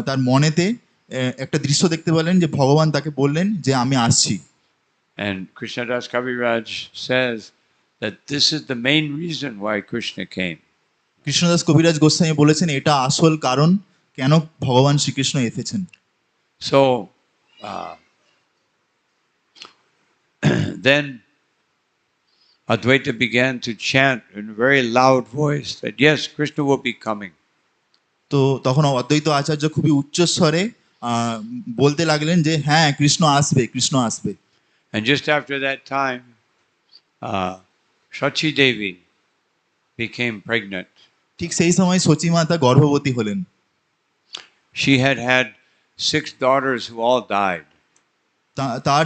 তার মনেতে একটা দৃশ্য দেখতে পেলেন যে ভগবান তাকে বললেন যে আমি আসছি।
And Krishnadas Kaviraj says that this is the main reason why Krishna came.
Krishnadas কবিরাজ গোস্বামী বলেছেন এটা আসল কারণ কেন ভগবান শ্রীকৃষ্ণ এসেছেন।
So then Advaita began to chant in a very loud voice that yes, Krishna will be coming.
তো তখন অদ্বৈত আচার্য খুবই উচ্চস্বরে বলতে লাগলেন যে হ্যাঁ, কৃষ্ণ আসবে, কৃষ্ণ আসবে।
And just after that time, Sachi Devi became pregnant.
ঠিক সেই সময় সচী মাতা গর্ভবতী হলেন।
She had had 6 daughters who all died.
তার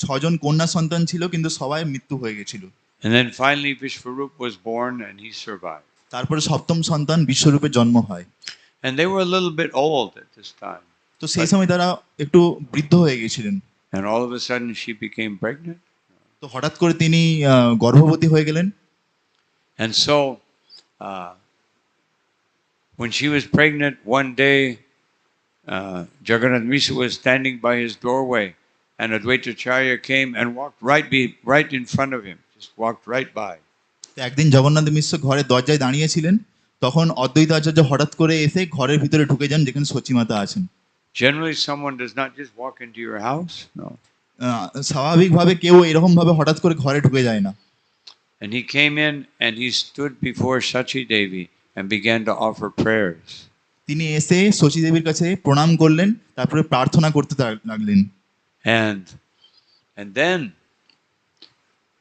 ছজন কন্যা সন্তান ছিল, কিন্তু সবাই মৃত্যু হয়ে গেছিল।
And then finally Vishwarup was born and he survived.
তারপরে সপ্তম সন্তান বিশ্বরূপের জন্ম হয়।
And they were a little bit old at this time.
তো সেই সময় তারা একটু বৃদ্ধ হয়ে গেছিলেন।
And all of a sudden she became pregnant.
তো হঠাৎ করে তিনি গর্ভবতী হয়ে গেলেন।
And so when she was pregnant, one day Jagannath Mishra was standing by his doorway and Advaita Acharya came and walked right in front of him, just walked right by.
একদিন জগন্নাথ মিশ্র ঘরের দরজায় দাঁড়িয়েছিলেন, তখন অদ্বৈত আচার্য হঠাৎ করে এসে ঘরের ভিতরে ঢুকে যান যেখানে সচী মাতা আছেন।
Generally someone does not just walk into your house, no.
স্বাভাবিকভাবে কেউ এরকম ভাবে হঠাৎ করে ঘরে ঢুকে যায় না।
And he came in and he stood before Sachi Devi and began to offer prayers.
তিনি এসে সচী দেবীর কাছে প্রণাম করলেন, তারপরে প্রার্থনা করতে লাগলেন।
And then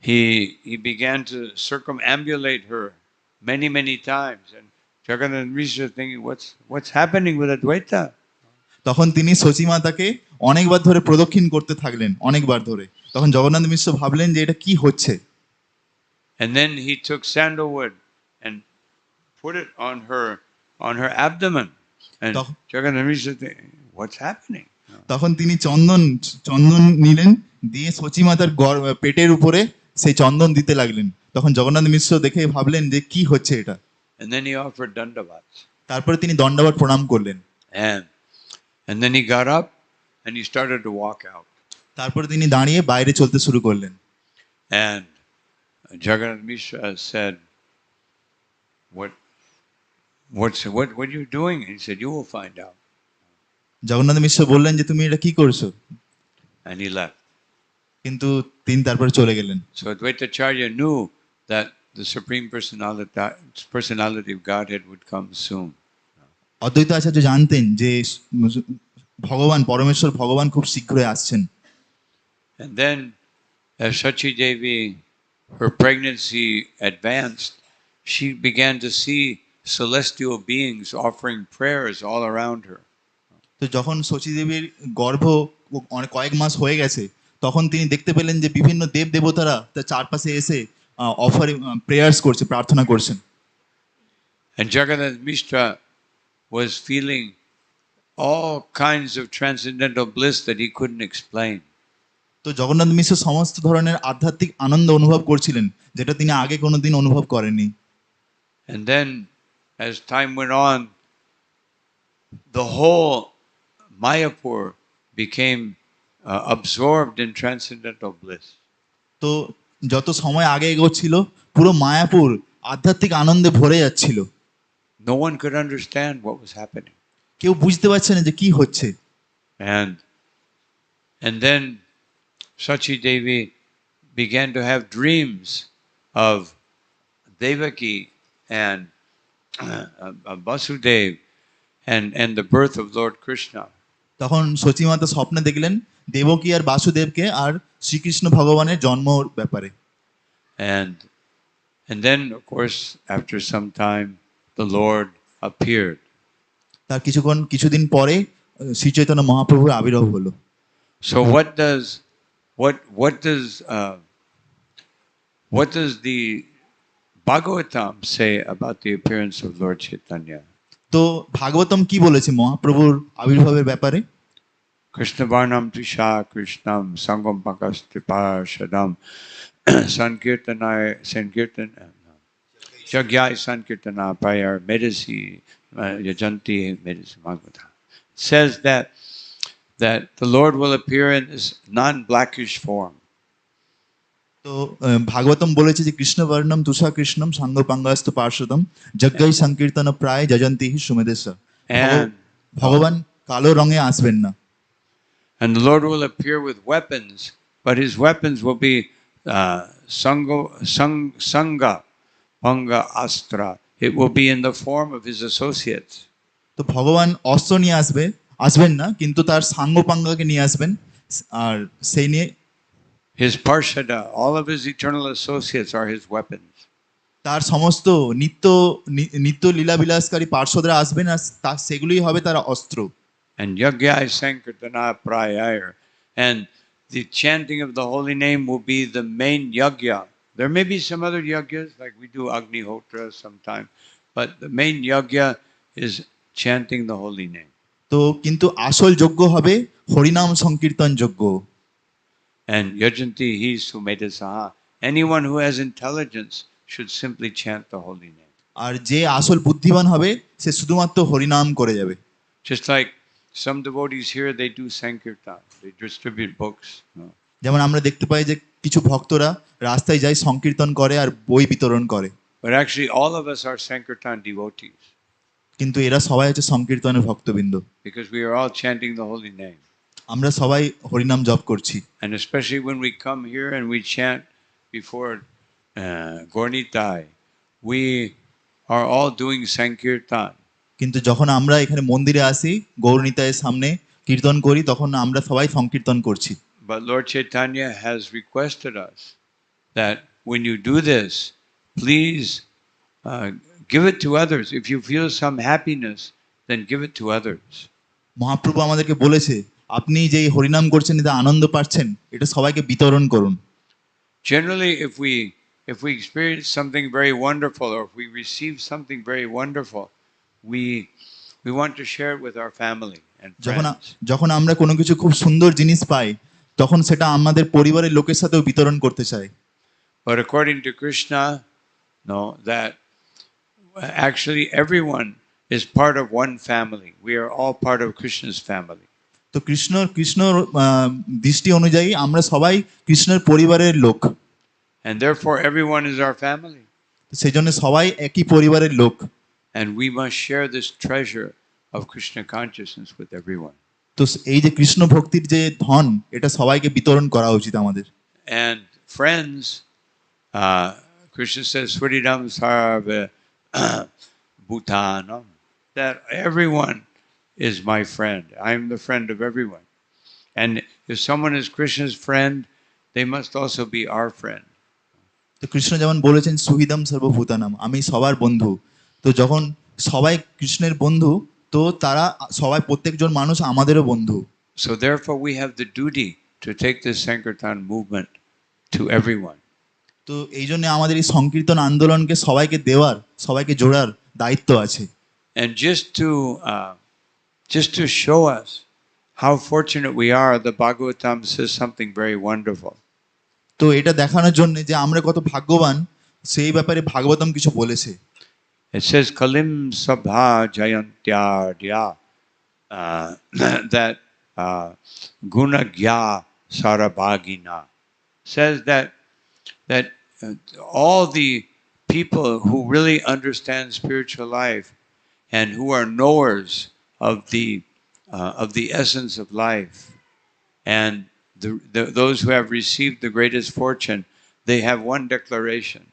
he began to circumambulate her many times, and Jagannath Mishra thinking, what's happening with Advaita?
তখন তিনি সচী মাতাকে অনেকবার ধরে প্রদক্ষিণ করতে থাকলেন, অনেকবার ধরে। তখন জগন্নাথ মিশ্র ভাবলেন যে এটা কি হচ্ছে।
And then he took sandalwood and put it on her abdomen, and Jagannath Mishra thinking, what's happening?
তখন তিনি চন্দন নিলেন, দিয়ে সচী মাতার পেটের উপরে সেই চন্দন দিতে লাগলেন। তখন জগন্নাথ মিশ্র দেখে ভাবলেন যে কি হচ্ছে এটা।
And then he offered dandavats.
তারপরে তিনি দণ্ডবত প্রণাম করলেন।
And then he got up and he started to walk out.
তারপরে তিনি দাঁড়িয়ে বাইরে চলতে শুরু করলেন।
And Jagannath Mishra said, what are you doing? And he said, you will find out.
Jagannath মিশ্র বললেন যে তুমি এটা কি করছো?
And he left.
কিন্তু তিনি তারপরে চলে গেলেন।
So Advaita Acharya knew that the Supreme Personality of Godhead would come soon.
অদ্বৈত আচার্য জানতেন যে ভগবান পরমেশ্বর ভগবান খুব শীঘ্রই আসছেন।
And then as Sachi Devi, her pregnancy advanced, she began to see celestial beings offering prayers all around her.
তো যখন সচী দেবীর গর্ভ কয়েক মাস হয়ে গেছে, তখন তিনি দেখতে পেলেন যে বিভিন্ন দেব দেবতারা তার চারপাশে এসে প্রেয়ার্স করছে, প্রার্থনা করছেন।
And Jagannath Mishra was feeling all kinds of transcendental bliss that he couldn't explain.
তো জগন্নাথ মিশ্র সমস্ত ধরনের আধ্যাত্মিক আনন্দ অনুভব করছিলেন, যেটা তিনি আগে কোনোদিন অনুভব করেননি।
And then as time went on, the whole Mayapur became absorbed in transcendental bliss.
তো যত সময় আগে এগোচ্ছিল, পুরো মায়াপুর আধ্যাত্মিক আনন্দে ভরে যাচ্ছিল।
No one could understand what was happening.
কেউ বুঝতে পারছে না যে কি হচ্ছে।
And then Sachi Devi began to have dreams of Devaki and Vasudev and the birth of Lord Krishna.
তখন সচিমাতা স্বপ্নে দেখলেন দেবকী আর বাসুদেবকে আর শ্রীকৃষ্ণ ভগবানের জন্মর ব্যাপারে।
And then of course after some time the Lord appeared.
তার কিছুদিন পরে শ্রী চৈতন্য মহাপ্রভুর আবির্ভাব হলো।
So what does the Bhagavatam say about the appearance of Lord Chaitanya?
তো ভাগবতম কি বলেছে মহাপ্রভুর আবির্ভাবের ব্যাপারে?
Krishna Varnam Trisha Krishnam Sangam Pakastripa Shadam Sankirtan Jagyai Sankirtana Payar Medisi Yajanti Medisi Bhagavata says that the Lord will appear in this non-blackish form.
তো ভাগবতম বলেছে যে কৃষ্ণ বর্ণম তুষা কৃষ্ণম সাঙ্গ পাঙ্গাস্ত পার্শ্বদম যজ্ঞাই সংকীর্তন প্রায় যজন্তি সুমেদেশ। ভগবান কালো রঙে আসবেন না।
And the Lord will appear with weapons, but his weapons will be Sangha, Panga Astra. It will be in the form of his associates.
তো ভগবান অস্ত্র নিয়ে আসবেন না, কিন্তু তার সাঙ্গ পাঙ্গাকে নিয়ে আসবেন। আর সেই নিয়ে
his Parshada, all of his eternal associates are his weapons.
তার সমস্ত নিত্য লীলা বিলাসকারী পার্শ্বদরা আসবেন আর সেগুলোই হবে তার অস্ত্র।
And Yagya Sankirtana Prayayar, and the chanting of the holy name will be the main yagya. There may be some other yagyas, like we do Agnihotra sometime, but the main yagya is chanting the holy name.
তো কিন্তু আসল যজ্ঞ হবে হরিনাম সংকীর্তন যজ্ঞ।
And Yajanti hi Sumedasaha. Anyone who has intelligence should simply chant the holy name.
আর যে আসল বুদ্ধিমান হবে সে শুধুমাত্র হরিনাম করে যাবে।
Just like some devotees here, they do Sankirtan. They distribute books.
যেমন আমরা দেখতে পাই যে কিছু ভক্তরা রাস্তায় যায় সংকীর্তন করে আর বই বিতরণ করে।
But actually all of us are Sankirtan devotees.
কিন্তু এরা সবাই হচ্ছে সংকীর্তনের ভক্তবৃন্দ।
Because we are all chanting the holy name.
আমরা সবাই হরিনাম জপ করছি।
And especially when we come here and we chant before Gornitai, we are all doing Sankirtan.
কিন্তু যখন আমরা এখানে মন্দিরে আসি গৌরনিতায়ের সামনে কীর্তন করি তখন আমরা সবাই সংকীর্তন করছি।
But Lord Chaitanya has requested us that when you do this, please give it to others. If you feel some happiness, then give it to others.
Mahaprabhu আমাদেরকে বলেছে আপনি যে হরিনাম করছেন এতে আনন্দ পাচ্ছেন এটা সবাইকে বিতরণ করুন।
Generally, if we experience something very wonderful, or if we receive something very wonderful, we want to share it with our family and friends.
যখন আমরা কোনো কিছু খুব সুন্দর জিনিস পাই তখন সেটা আমাদের পরিবারের লোকের সাথেও বিতরণ করতে চাই।
But according to Krishna, no, that actually everyone is part of one family. We are all part of Krishna's family.
তো কৃষ্ণর দৃষ্টি অনুযায়ী আমরা সবাই কৃষ্ণের পরিবারের লোক।
And therefore everyone is our family.
সেই জন্য সবাই একই পরিবারের লোক।
And we must share this treasure of Krishna consciousness with everyone.
তো এই যে কৃষ্ণ ভক্তির যে ধন এটা সবাইকে বিতরণ করা উচিত আমাদের।
And friends, Krishna says, Swaridam Sarva Bhutanam, that everyone is my friend. I am the friend of everyone. And if someone is Krishna's friend, they must also be our friend.
তো কৃষ্ণ যেমন বলেছেন সুহিদম সর্বভূতানাম, আমি সবার বন্ধু। তো যখন সবাই কৃষ্ণের বন্ধু তো তারা সবাই প্রত্যেকজন মানুষ আমাদেরও বন্ধু।
So therefore we have the duty to take this Sankirtan movement to everyone.
তো এই জন্য আমাদের এই সংকীর্তন আন্দোলনকে সবাইকে দেওয়ার, সবাইকে জোড়ার দায়িত্ব আছে।
And just to show us how fortunate we are, the Bhagavatam says something very wonderful.
তো এটা দেখানোর জন্য যে আমরা কত ভাগ্যবান সেই ব্যাপারে ভাগবতম কিছু বলেছে।
It says Kalim Sabha Jayantyadya, that Gunagya Sarabhagina, says that all the people who really understand spiritual life and who are knowers of the essence of life, and those who have received the greatest fortune, they have one declaration.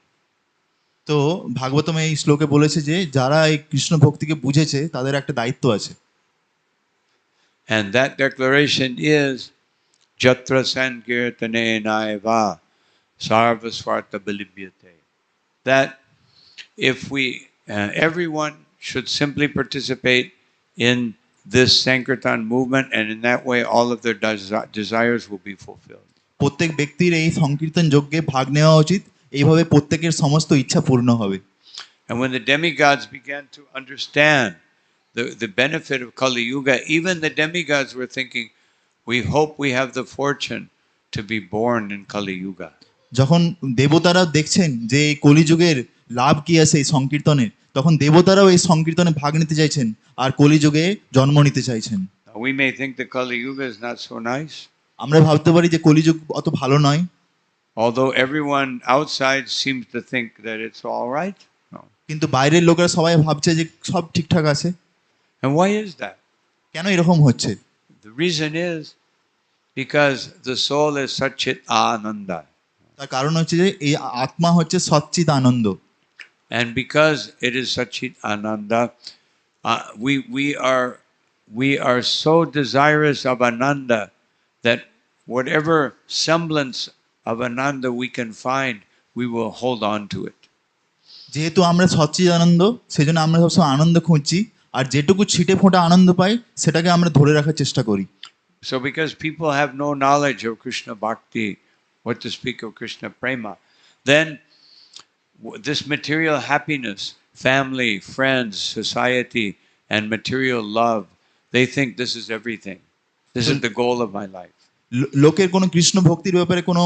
তো ভাগবতম এই শ্লোকে বলেছে যে যারা এই কৃষ্ণ ভক্তিকে বুঝেছে তাদের একটা দায়িত্ব আছে,
And that declaration is Jatra Sankirtane Naiva Sarvasvarta Bilibhyate. That if we, everyone should simply participate in this Sankirtan movement, and in that way all of their desires will be fulfilled.
প্রত্যেক ব্যক্তির এই সংকীর্তন যজ্ঞে ভাগ নেওয়া উচিত, এইভাবে প্রত্যেকের সমস্ত ইচ্ছা পূর্ণ হবে।
And when the demigods began to understand the benefit of Kali Yuga, even the demigods were thinking, we hope we have the fortune to be born in Kali Yuga.
যখন দেবতারা দেখছেন যে এই কলিযুগের লাভ কি আছে এই সংকীর্তনের, তখন দেবতারাও এই সংকীর্তনে ভাগ নিতে চাইছেন আর কলিযুগে জন্ম নিতে চাইছেন।
Now, we may think that Kali Yuga is not so nice,
আমরা ভাবতে পারি যে কলিযুগ অত ভালো নয়,
although everyone outside seems to think that it's all right. No.
কিন্তু বাইরের লোকেরা সবাই ভাবছে যে সব ঠিকঠাক আছে।
And why is that?
কেন এরকম হচ্ছে?
The reason is because the soul is Satchit Ananda.
তার কারণ হচ্ছে যে এই আত্মা হচ্ছে সচ্চিদ আনন্দ,
And because it is Satchit Ananda, we are so desirous of Ananda that whatever semblance of Ananda we can find, we will hold on to it.
যেহেতু আমরা সচ্চিদ আনন্দ, সেজন্য আমরা সবসময় আনন্দ খুঁজছি, আর যেটুকু ছিটে ফোঁটা আনন্দ পাই সেটাকে আমরা ধরে রাখার চেষ্টা করি।
So because people have no knowledge of Krishna Bhakti, what to speak of Krishna Prema, then this material happiness, family, friends, society, and material love, they think this is everything. This is the goal of my life.
লোকের কোনো কৃষ্ণ ভক্তির ব্যাপারে কোনো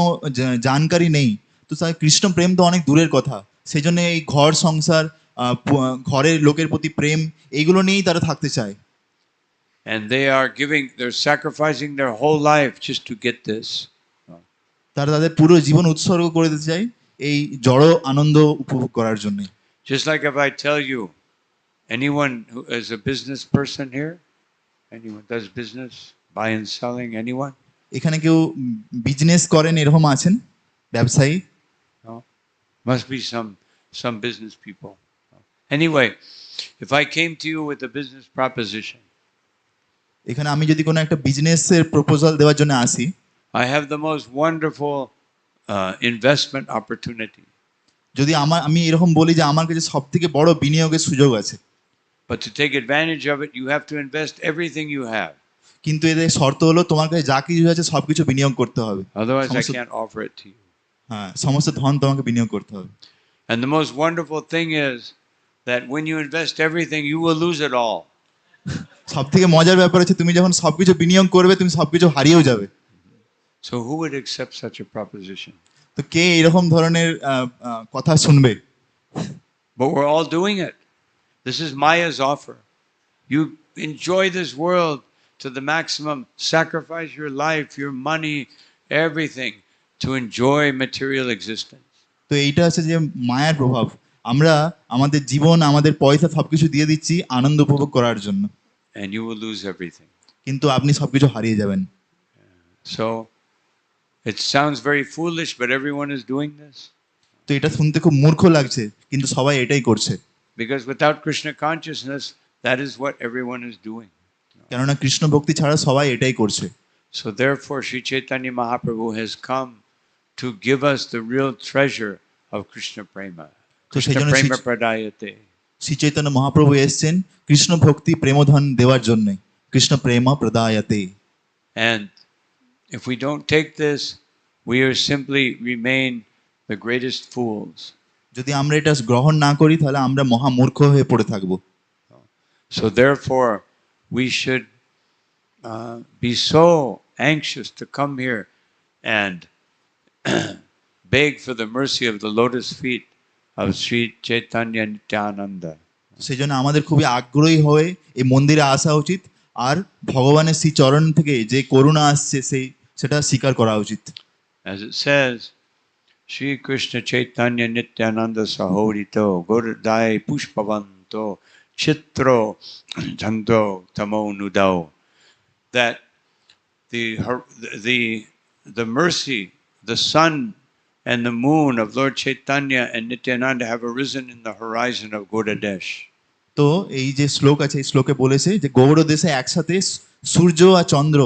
জানকারি নেই, তো তাই কৃষ্ণ প্রেম তো অনেক দূরের কথা, সেই জন্য এই ঘর সংসার, ঘরের লোকের প্রতি প্রেম, এইগুলো নিয়েই তারা থাকতে চায়।
And they're sacrificing their whole life just to get this.
তারা তাদের পুরো জীবন উৎসর্গ করে দিতে চায় এই জড় আনন্দ উপভোগ করার জন্য।
Just like if I tell you, anyone who is a business person here, anyone does business, buy and selling, anyone?
এখানে কেউ বিজনেস করেন এরকম আছেন, ব্যবসায়ী?
No, must be some business people. Anyway, if I came to you with a business proposition,
এখানে আমি যদি কোনো একটা বিজনেসের প্রপোজাল দেওয়ার জন্য আসি,
I have the most wonderful investment opportunity.
যদি আমি এরকম বলি যে আমার কাছে সবথেকে বড় বিনিয়োগের সুযোগ আছে,
But to take advantage of it, you have to invest everything you have.
কিন্তু এদের শর্ত হলো তোমার কাছে যা কিছু আছে সবকিছু বিনিয়োগ করতে হবে।
Otherwise, I can't offer it to you.
হ্যাঁ, সমস্ত ধন তোমাকে বিনিয়োগ করতে হবে।
And the most wonderful thing is that when you invest everything, you will lose it all.
সবথেকে মজার ব্যাপার হচ্ছে তুমি যখন সবকিছু বিনিয়োগ করবে তুমি সবকিছু হারিয়েও যাবে।
So who would accept such a proposition?
তো কে এরকম ধরনের কথা শুনবে?
But we're all doing it. This is Maya's offer. You enjoy this world to the maximum, sacrifice your life, your money, everything to enjoy material existence.
তো এইটা হচ্ছে যে মায়ার প্রভাব, আমরা আমাদের জীবন আমাদের পয়সা সবকিছু দিয়ে দিচ্ছি আনন্দ উপভোগ করার জন্য,
And you will lose everything.
কিন্তু আপনি সবকিছু হারিয়ে যাবেন।
So it sounds very foolish, but everyone is doing this.
তো এটা শুনতে খুব মূর্খ লাগছে, কিন্তু সবাই এটাই করছে।
Because without Krishna consciousness, that is what everyone is doing.
কেননা কৃষ্ণ ভক্তি ছাড়া সবাই এটাই করছে।
So therefore, Sri Chaitanya Mahaprabhu has come to give us the real treasure of Krishna Prema. Krishna Prema Pradayate.
Shri Chaitanya Mahaprabhu এসেছেন কৃষ্ণ ভক্তি প্রেমধন দেওয়ার জন্য, কৃষ্ণ প্রেম প্রদায়তে।
And if we don't take this, we are simply remain the greatest fools.
যদি আমরা এটা গ্রহণ না করি তাহলে আমরা মহা মূর্খ হয়ে পড়ে থাকব।
So therefore, we should be so anxious to come here and beg for the mercy of the lotus feet of Sri Chaitanya Nityananda.
সেজন্য আমাদের খুবই আগ্রহী হয়ে এই মন্দিরে আসা উচিত, আর ভগবানের শ্রী চরণ থেকে যে করুণা আসছে সেটা স্বীকার করা উচিত।
As it says, Shri Krishna Chaitanya Nityananda Sahorito Gurdai Pushpavanto Chitro Jhanto Tamo Nudao. That the mercy, the sun and the moon of Lord Chaitanya and Nityananda have arisen in the horizon of Gaudadesh.
তো এই যে শ্লোক আছে এই শ্লোকে বলেছে যে গৌড় দেশে একসাথে সূর্য আর চন্দ্র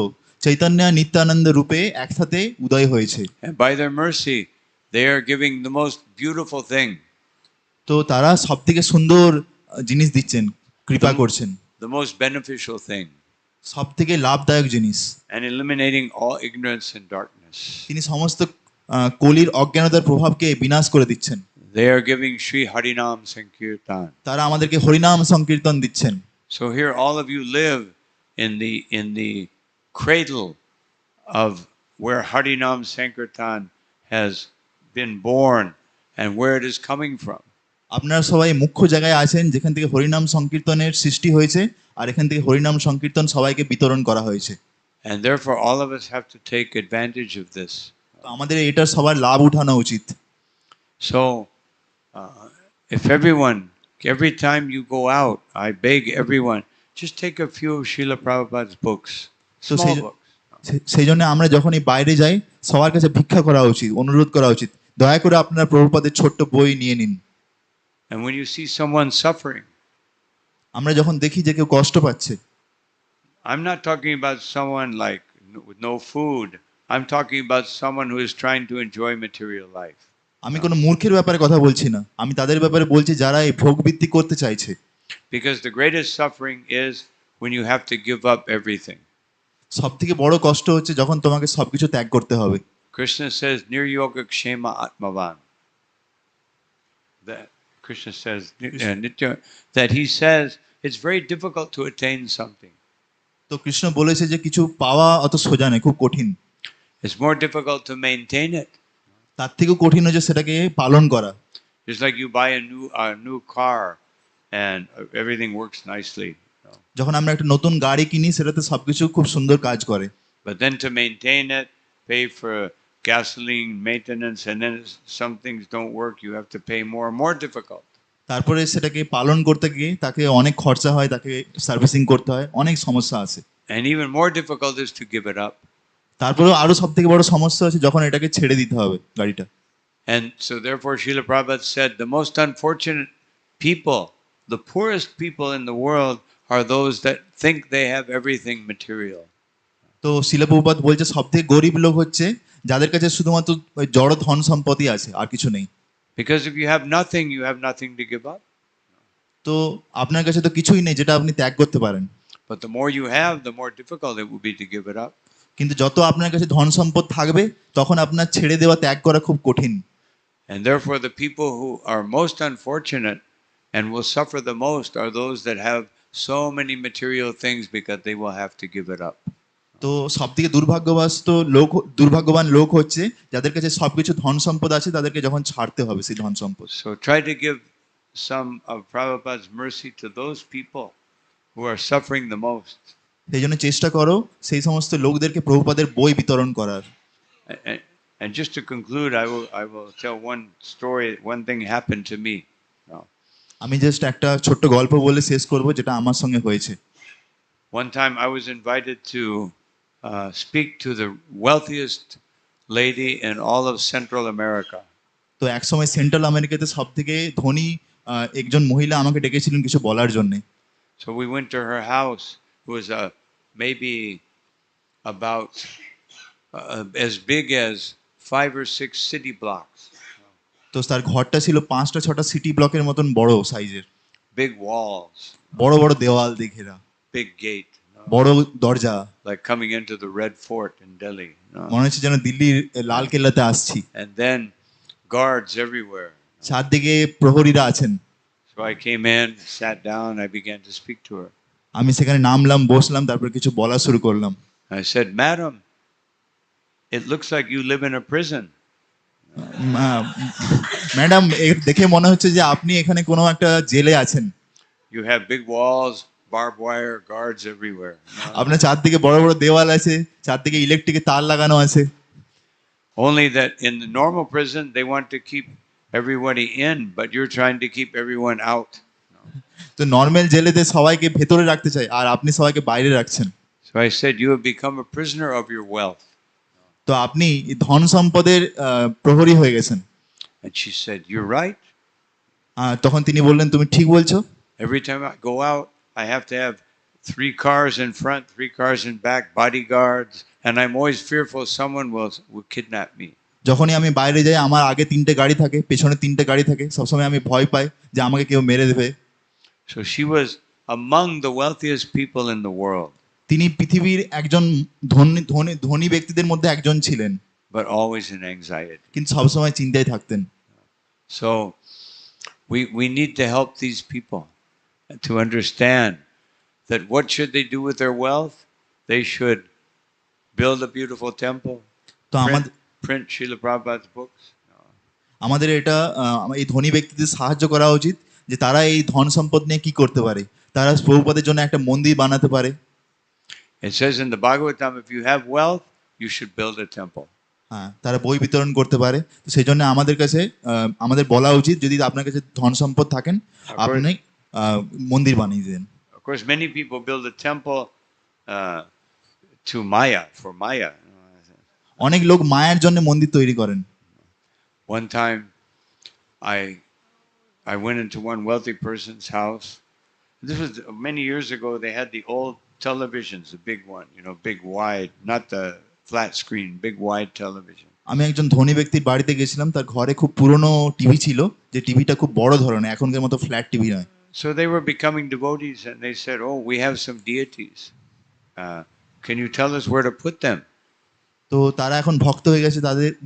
চৈতন্য নিত্যানন্দ রূপে একসাথে উদয় হয়েছে।
And by their mercy, they are giving the most beautiful thing,
তো তারা সব থেকে সুন্দর জিনিস দিচ্ছেন, কৃপা করছেন,
the most beneficial thing,
সব থেকে লাভদায়ক জিনিস,
and eliminating all ignorance and darkness.
তিনি সমস্ত কলির অজ্ঞানতার প্রভাবকে বিনাশ করে দিচ্ছেন।
They are giving Sri Harinam Sankirtan.
তারা আমাদেরকে হরিনাম সংকীর্তন দিচ্ছেন।
So here all of you live in the cradle of where Harinam Sankirtan has been born and where it is coming from.
আপনারা সবাই মুখ্য জায়গায় আছেন যেখান থেকে হরিনাম সংকীর্তনের সৃষ্টি হয়েছে, আর এখান থেকে হরিনাম সংকীর্তন সবাইকে বিতরণ করা হয়েছে।
And therefore all of us have to take advantage of this.
তো আমাদের এটার সবার লাভ উঠানো উচিত।
So if every time you go out, I beg everyone, just take a few of Srila Prabhupada's books,
So
small books.
সেই জন্য আমরা যখনই বাইরে যাই সবার কাছে ভিক্ষা করা উচিত, অনুরোধ করা উচিত, দয়া করে আপনারা প্রভুপাদের ছোট্ট বই নিয়ে নিন।
And when you see someone suffering,
আমরা যখন দেখি যে কেউ কষ্ট পাচ্ছে,
I'm not talking about someone like with no food. I'm talking about someone who is trying to enjoy material life.
আমি কোনো মূর্খের ব্যাপারে কথা বলছি না, আমি তাদের ব্যাপারে বলছি যারা এই ভোগবৃত্তি করতে চাইছে।
Because the greatest suffering is when you have to give up everything.
সব থেকে বড় কষ্ট হচ্ছে যখন তোমাকে সবকিছু ত্যাগ করতে হবে।
Krishna says, Niryoga Kshema Atmavan. That Krishna says, that he says it's very difficult to attain something.
তো কৃষ্ণ বলেছে যে কিছু পাওয়া অত সোজা নয়, খুব কঠিন।
It's more difficult to maintain it.
তার থেকেও কঠিন হচ্ছে সেটাকে পালন করা।
It's like you buy a new car and everything works nicely.
যখন আমরা একটা নতুন গাড়ি কিনি সেটাতে সবকিছু খুব সুন্দর কাজ করে,
But then to maintain it, pay for gasoline maintenance, and then some things don't work, you have to pay more difficult.
তারপরে সেটাকে পালন করতে গিয়ে তাকে অনেক খরচা হয়, তাকে সার্ভিসিং করতে হয়, অনেক সমস্যা আছে।
And even more difficult is to give it up.
তারপরেও আরো সব থেকে বড় সমস্যা হচ্ছে যখন এটাকে ছেড়ে দিতে হবে গাড়িটা।
And so therefore Srila Prabhupada said the most unfortunate people, the poorest people in the world are those that think they have everything material.
তো শিলা প্রভুপাদ বলছে সব থেকে গরিব লোক হচ্ছে যাদের কাছে শুধুমাত্র ওই জড় ধন সম্পত্তি আছে, আর কিছু নেই।
Because if you have nothing, you have nothing to give up.
তো আপনার কাছে তো কিছুই নেই যেটা আপনি ত্যাগ করতে পারেন।
But the more you have, the more difficult it will be to give it up.
কিন্তু যত আপনার কাছে ধন সম্পদ থাকবে তখন আপনার ছেড়ে দেওয়া, ত্যাগ করা খুব কঠিন।
And therefore the people who are most unfortunate and will suffer the most are those that have so many material things because they will have to give it up.
তো সব থেকে দুর্ভাগ্যবান লোক হচ্ছে যাদের কাছে সবকিছু ধন সম্পদ আছে, তাদেরকে যখন ছাড়তে হবে সেই ধন সম্পদ।
So try to give some of Prabhupada's mercy to those people who are suffering the most.
সেই জন্য চেষ্টা করো সেই সমস্ত লোকদেরকে প্রভুপাদের বই বিতরণ করার।
And just to conclude, I will tell one story. One thing happened to me.
আমি জাস্ট একটা ছোট্ট গল্প বলে শেষ করব যেটা আমার সঙ্গে হয়েছে।
One time I was invited to speak to the wealthiest lady in all of Central America.
তো এক সময় সেন্ট্রাল আমেরিকাতে সব থেকে ধনী একজন মহিলা আমাকে ডেকেছিলেন কিছু বলার জন্য।
So we went to her house. It was maybe about as big as 5 or 6 city blocks.
তো তার ঘরটা ছিল 5-6টা সিটি ব্লকের মতন বড় সাইজের।
Big walls.
বড় বড় দেওয়াল দিয়ে ঘেরা।
Big gate.
বড় দরজা।
Like coming into the Red Fort in Delhi.
মনে হচ্ছে যেন দিল্লির লাল কেল্লাতে আসছি।
And then guards everywhere.
চারদিকে প্রহরীরা আছেন।
So I came in, sat down, I began to speak to her.
আমি সেখানে নামলাম, বসলাম, তারপর কিছু বলা শুরু করলাম।
I said, "Madam, it looks like you live in a prison."
Madam, দেখে মনে হচ্ছে যে আপনি এখানে কোনো একটা জেলে আছেন।
You have big walls, barbed wire, guards everywhere.
আপনার চারদিকে বড় বড় দেওয়াল আছে, চারদিকে ইলেকট্রিকের তার লাগানো আছে।
Only that in the normal prison, they want to keep everybody in, but you're trying to keep everyone out.
তো নর্মাল জেলেতে সবাইকে ভেতরে রাখতে চাই, আর আপনি সবাইকে বাইরে রাখছেন।
So I said, you have become a prisoner of your wealth.
তো আপনি ধন সম্পদের প্রহরী হয়ে গেছেন।
And she said, you're right.
তখন তিনি বললেন, তুমি ঠিক বলছো।
Every time I go out, I have to have 3 cars in front, 3 cars in back, bodyguards, and I'm always fearful someone will kidnap me.
যখনই আমি বাইরে যাই আমার আগে 3টে গাড়ি থাকে, পেছনে 3টে গাড়ি থাকে, সবসময় আমি ভয় পাই যে আমাকে কেউ মেরে দেবে।
So she was among the wealthiest people in the world.
তিনি পৃথিবীর একজন ধনী ব্যক্তিদের মধ্যে একজন ছিলেন,
but always in anxiety.
কিন্তু সবসময় চিন্তায় থাকতেন।
So we need to help these people to understand that what should they do with their wealth? They should build a beautiful temple, print Srila Prabhupada's books.
আমাদের এটা এই ধনী ব্যক্তিদের সাহায্য করা উচিত যে তারা এই ধন সম্পদ নিয়ে কি করতে পারে। তারা প্রভুপাদের জন্য একটা মন্দির বানাতে পারে।
It says in the Bhagavatam, if you have wealth, you should build a temple.
হ্যাঁ, তারা বই বিতরণ করতে পারে। তো সেই জন্য আমাদের কাছে আমাদের বলা উচিত, যদি আপনার কাছে ধন সম্পদ থাকেন আপনি মন্দির বানিয়ে দেন।
Of course, many people build a temple to Maya, for Maya.
অনেক লোক মায়ার জন্য মন্দির তৈরি করেন।
One time, I went into one wealthy person's house. This was many years ago. They had the old televisions, the big one, big wide, not the flat screen, big wide television.
আমি একজন ধনী ব্যক্তির বাড়িতে গেছিলাম, তার ঘরে খুব পুরনো টিভি ছিল, যে টিভিটা খুব বড় ধরনের, এখনকার মতো ফ্ল্যাট টিভি নয়।
So they were becoming devotees and they said, oh, we have some deities. Can you tell us where to put them?
তো তারা এখন ভক্ত হয়ে গেছে,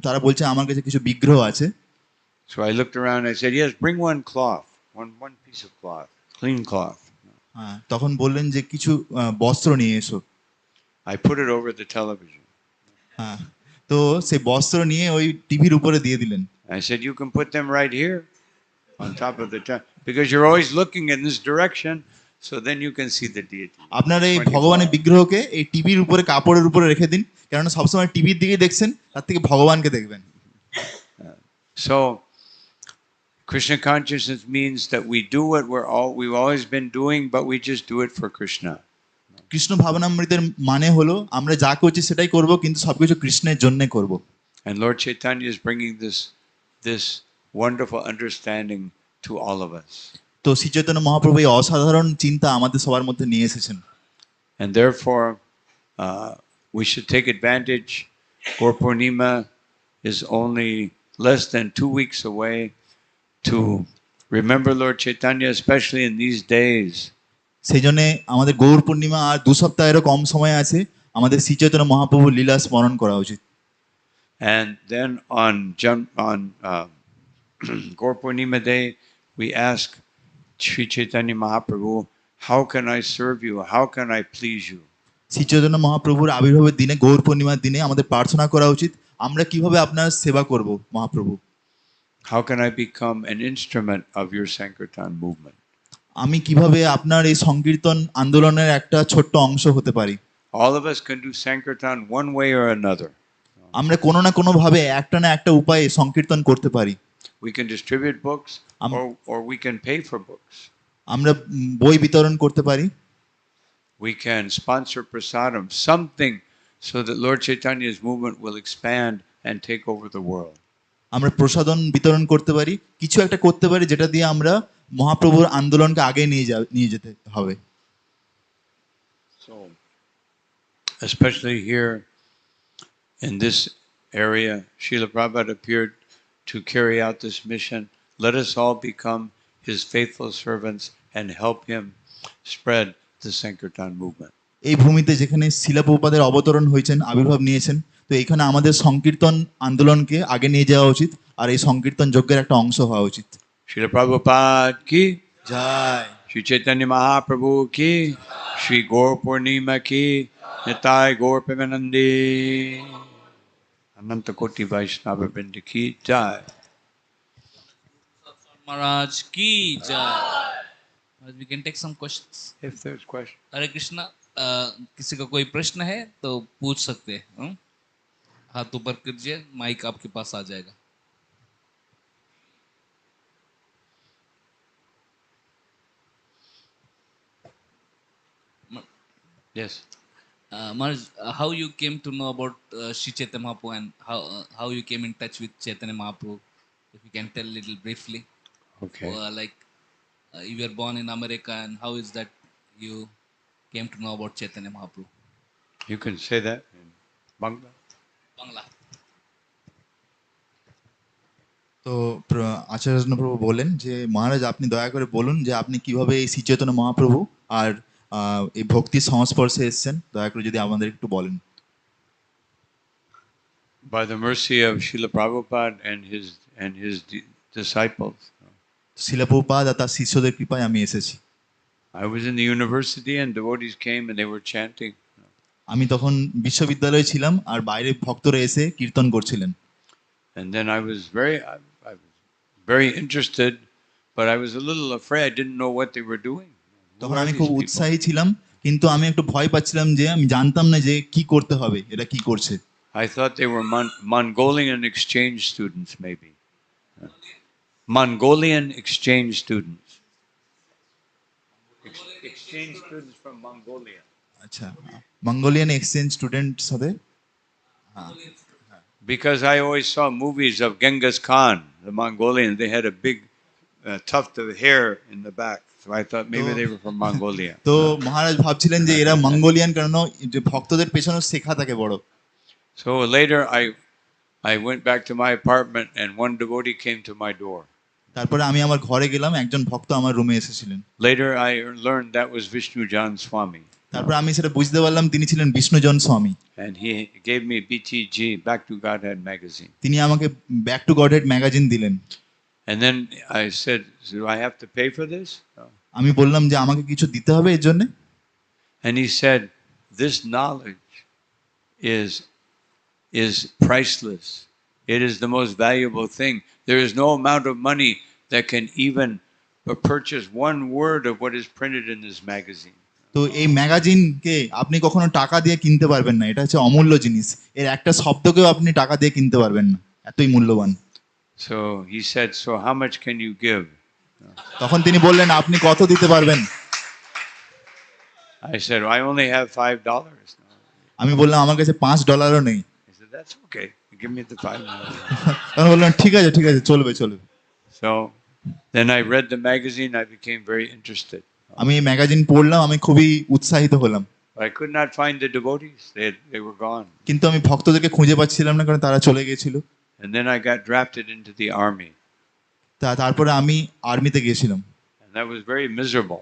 তারা বলছে আমার কাছে কিছু বিগ্রহ আছে।
So I looked around and I said, yes, bring one cloth, one piece of cloth, clean cloth.
তখন বললেন যে কিছু বস্ত্র নিয়ে এসো।
I put it over the television.
হ্যাঁ, তো সেই বস্ত্র নিয়ে ওই টিভির উপরে দিয়ে দিলেন।
I said, you can put them right here on top of the because you're always looking in this direction, so then you can see the deity.
আপনার এই ভগবানের বিগ্রহকে এই টিভির উপরে, কাপড়ের উপরে রেখে দিন, কারণ সবসময় টিভির দিকে দেখছেন, তার থেকে ভগবানকে দেখবেন।
So Krishna consciousness means that we do what we've always been doing, but we just do it for Krishna.
Krishna ভাবনামৃতের মানে হলো আমরা যা করছি সেটাই করব, কিন্তু সবকিছু কৃষ্ণের জন্য করব।
And Lord Chaitanya is bringing this wonderful understanding to all of us.
তো শ্রী চৈতন্য মহাপ্রভু এই অসাধারণ চিন্তা আমাদের সবার মধ্যে নিয়ে এসেছেন।
And therefore we should take advantage. Gaur Purnima is only less than 2 weeks away. To remember Lord Chaitanya, especially in these days.
সেই জন্য আমাদের গৌর পূর্ণিমা আর 2 সপ্তাহেরও কম সময় আছে, আমাদের শ্রী চৈতন্য মহাপ্রভুর লীলা স্মরণ করা উচিত।
And then on Gaur Purnima day, we ask Sri Chaitanya Mahaprabhu, how can I serve you? How can I please you?
Shri Chaitanya মহাপ্রভুর আবির্ভাবের দিনে, গৌর পূর্ণিমার দিনে আমাদের প্রার্থনা করা উচিত, আমরা কিভাবে আপনার সেবা করব Mahaprabhu.
How can I become an instrument of your Sankirtan movement?
আমি কিভাবে আপনার এই সংকীর্তন আন্দোলনের একটা ছোট্ট অংশ হতে পারি।
All of us can do Sankirtan one way or another.
আমরা কোনো না কোনো ভাবে একটা না একটা উপায়ে সংকীর্তন করতে পারি।
We can distribute books or we can pay for books.
আমরা বই বিতরণ করতে পারি।
We can sponsor prasadam, something, so that Lord Chaitanya's movement will expand and take over the world.
আমরা প্রসাদন বিতরণ করতে পারি, কিছু একটা করতে পারি যেটা দিয়ে আমরা মহাপ্রভুর আন্দোলনকে আগে নিয়ে যেতে হবে।
So especially here in this area, Srila Prabhupada appeared to carry out this mission. Let us all become his faithful servants and help him spread the Sankirtan movement.
এই ভূমিতে যেখানে শিলা প্রভুপাদের অবতরণ হয়েছেন, আবির্ভাব নিয়েছেন, তো এখানে আমাদের সংকীর্তন আন্দোলনকে আগে নিয়ে যাওয়া উচিত, আর এই সংকীর্তন যজ্ঞের একটা অংশ হওয়া উচিত।
Srila Prabhupada ki
জয়,
Sri Chaitanya Mahaprabhu ki, Sri Gaur Purnima ki, Nitai Gaur Premanandi, Ananta Koti Vaishnava Vrinda ki jai.
महाराज की जय। We can take some questions.
If there's questions.
हरे कृष्णा, किसी का कोई प्रश्न है तो पूछ सकते हैं। हाथ ऊपर कीजिए, माइक आपके पास आ जाएगा.
Yes.
Maharaj, how you came to know about Shri Chaitanya Mahaprabhu, and how you came in touch with Chaitanya Mahaprabhu? If you can tell a little briefly.
Okay.
Like you were born in America, and how is that you came to know about Chaitanya Mahaprabhu?
You can say that in Bangla.
Bangla.
তো আচার্য প্রভু বলেন যে মহারাজ আপনি দয়া করে বলুন যে আপনি কিভাবে এই শ্রী চৈতন্য মহাপ্রভু আর এই ভক্তির সংস্পর্শে এসেছেন, দয়া করে যদি আমাদের একটু বলেন।
By the mercy of Srila Prabhupada and his disciples.
শিলা প্রভুপাদ আর তার শিষ্যদের কৃপায় আমি এসেছি।
I was in the university and devotees came and they were chanting.
আমি তখন বিশ্ববিদ্যালয়ে ছিলাম আর বাইরে ভক্তরা এসে কীর্তন করছিলেন।
And then I was very interested, but I was a little afraid. I didn't know what they were doing.
তখন আমি খুব উৎসাহী ছিলাম, কিন্তু আমি একটু ভয় পাচ্ছিলাম যে আমি জানতাম না যে কি করতে হবে, এরা কি করছে।
I thought they were Mongolian exchange students, maybe. Mongolian exchange students. Exchange students from Mongolia.
আচ্ছা, মঙ্গোলিয়ান এক্সচেঞ্জ স্টুডেন্টস হবে।
Because I always saw movies of Genghis Khan, the Mongolian. They had a big tuft of hair in the back. So I thought maybe they were from Mongolia.
তো মহারাজ ভাবছিলেন যে এরা Mongolian, কারণ যে ভক্তদের পেছনে শেখা থাকে বড়।
So later I went back to my apartment and one devotee came to my door.
তারপরে আমি আমার ঘরে গেলাম, একজন ভক্ত আমার রুমে এসেছিলেন।
Later I learned that was Vishnujan Swami.
তারপর আমি সেটা বুঝতে পারলাম তিনি ছিলেন বিষ্ণুজন স্বামী।
And he gave me BTG, Back to Godhead magazine.
তিনি আমাকে ব্যাক টু গডহেড ম্যাগাজিন দিলেন।
And then I said, do I have to pay for this?
আমি বললাম যে আমাকে কিছু দিতে হবে এর জন্য।
And he said, this knowledge is priceless. It is the most valuable thing. There is no amount of money that can even purchase one word of what is printed in this magazine.
তো এই ম্যাগাজিনকে আপনি কখনো টাকা দিয়ে কিনতে পারবেন না, এটা হচ্ছে অমূল্য জিনিস। এর একটা শব্দকেও আপনি টাকা দিয়ে কিনতে পারবেন না, এতই মূল্যবান।
So he said, so how much can you give?
তখন তিনি বললেন আপনি কত দিতে পারবেন?
I said, I only have $5.
আমি বললাম আমার কাছে $5 নেই।
He said, that's okay. Give me the $5.
তখন বললাম ঠিক আছে ঠিক আছে, চলবে চলবে।
So then I read the magazine. I became very interested.
আমি এই ম্যাগাজিন পড়লাম, আমি খুবই উৎসাহিত হলাম।
I could not find the devotees. They were gone.
কিন্তু আমি ভক্তদেরকে খুঁজে পাচ্ছিলাম না, কারণ তারা চলে গিয়েছিল।
And then I got drafted into the army.
তারপরে আমি আর্মিতে গিয়েছিলাম।
And that was very miserable.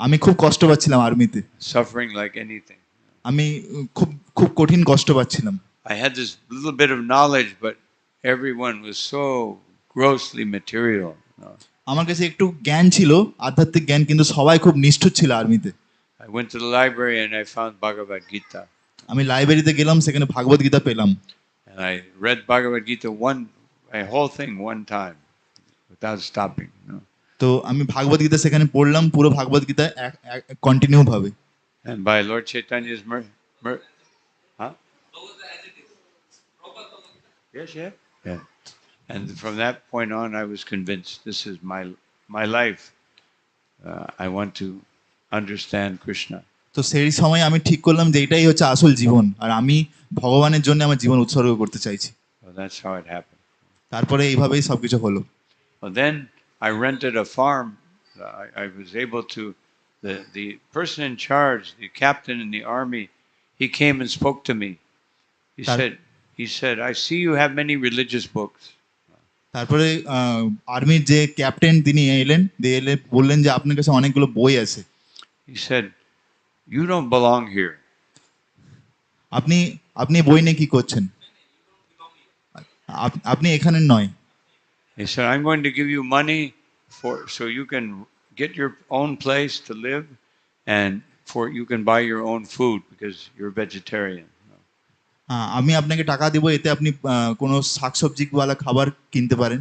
আমি খুব কষ্ট পাচ্ছিলাম আর্মিতে।
Suffering like anything.
আমি খুব খুব কঠিন কষ্ট পাচ্ছিলাম।
I had this little bit of knowledge, but everyone was so grossly material.
আমার কাছে একটু জ্ঞান ছিল, আধ্যাত্মিক জ্ঞান, কিন্তু সবাই খুব নিষ্ঠুর ছিল আর্মিতে।
I went to the library and I found Bhagavad Gita.
আমি লাইব্রেরিতে গেলাম, সেখানে ভাগবত গীতা পেলাম।
And I read Bhagavad Gita a whole thing one time without stopping.
তো আমি ভাগবত গীতা সেখানে পড়লাম, পুরো ভাগবত গীতা কন্টিনিউ ভাবে।
And by Lord Chaitanya's huh? Yes, yeah. And from that point on, I was convinced this is my life. I want to understand Krishna.
তো সেই সময় আমি ঠিক করলাম যে এটাই হচ্ছে আসল জীবন, আর আমি ভগবানের জন্য আমার জীবন উৎসর্গ করতে চাইছি।
So that's how it happened.
তারপরে এইভাবেই সবকিছু হলো।
Well, then I rented a farm. I was able to. The person in charge, the captain in the army, he came and spoke to me. He said, I see you have many religious books.
তারপরে আর্মির যে captain তিনি এলেন, বললেন যে আপনার কাছে অনেকগুলো বই আছে।
He said, you don't belong here.
আপনি বই নিয়ে কি করছেন? আপনি এখানে নয়।
He said, I'm going to give you money so you can get your own place to live, and you can buy your own food because you're vegetarian.
আমি আপনাকে টাকা দিব, এতে আপনি কোনো শাকসবজিওয়ালা খাবার কিনতে পারেন।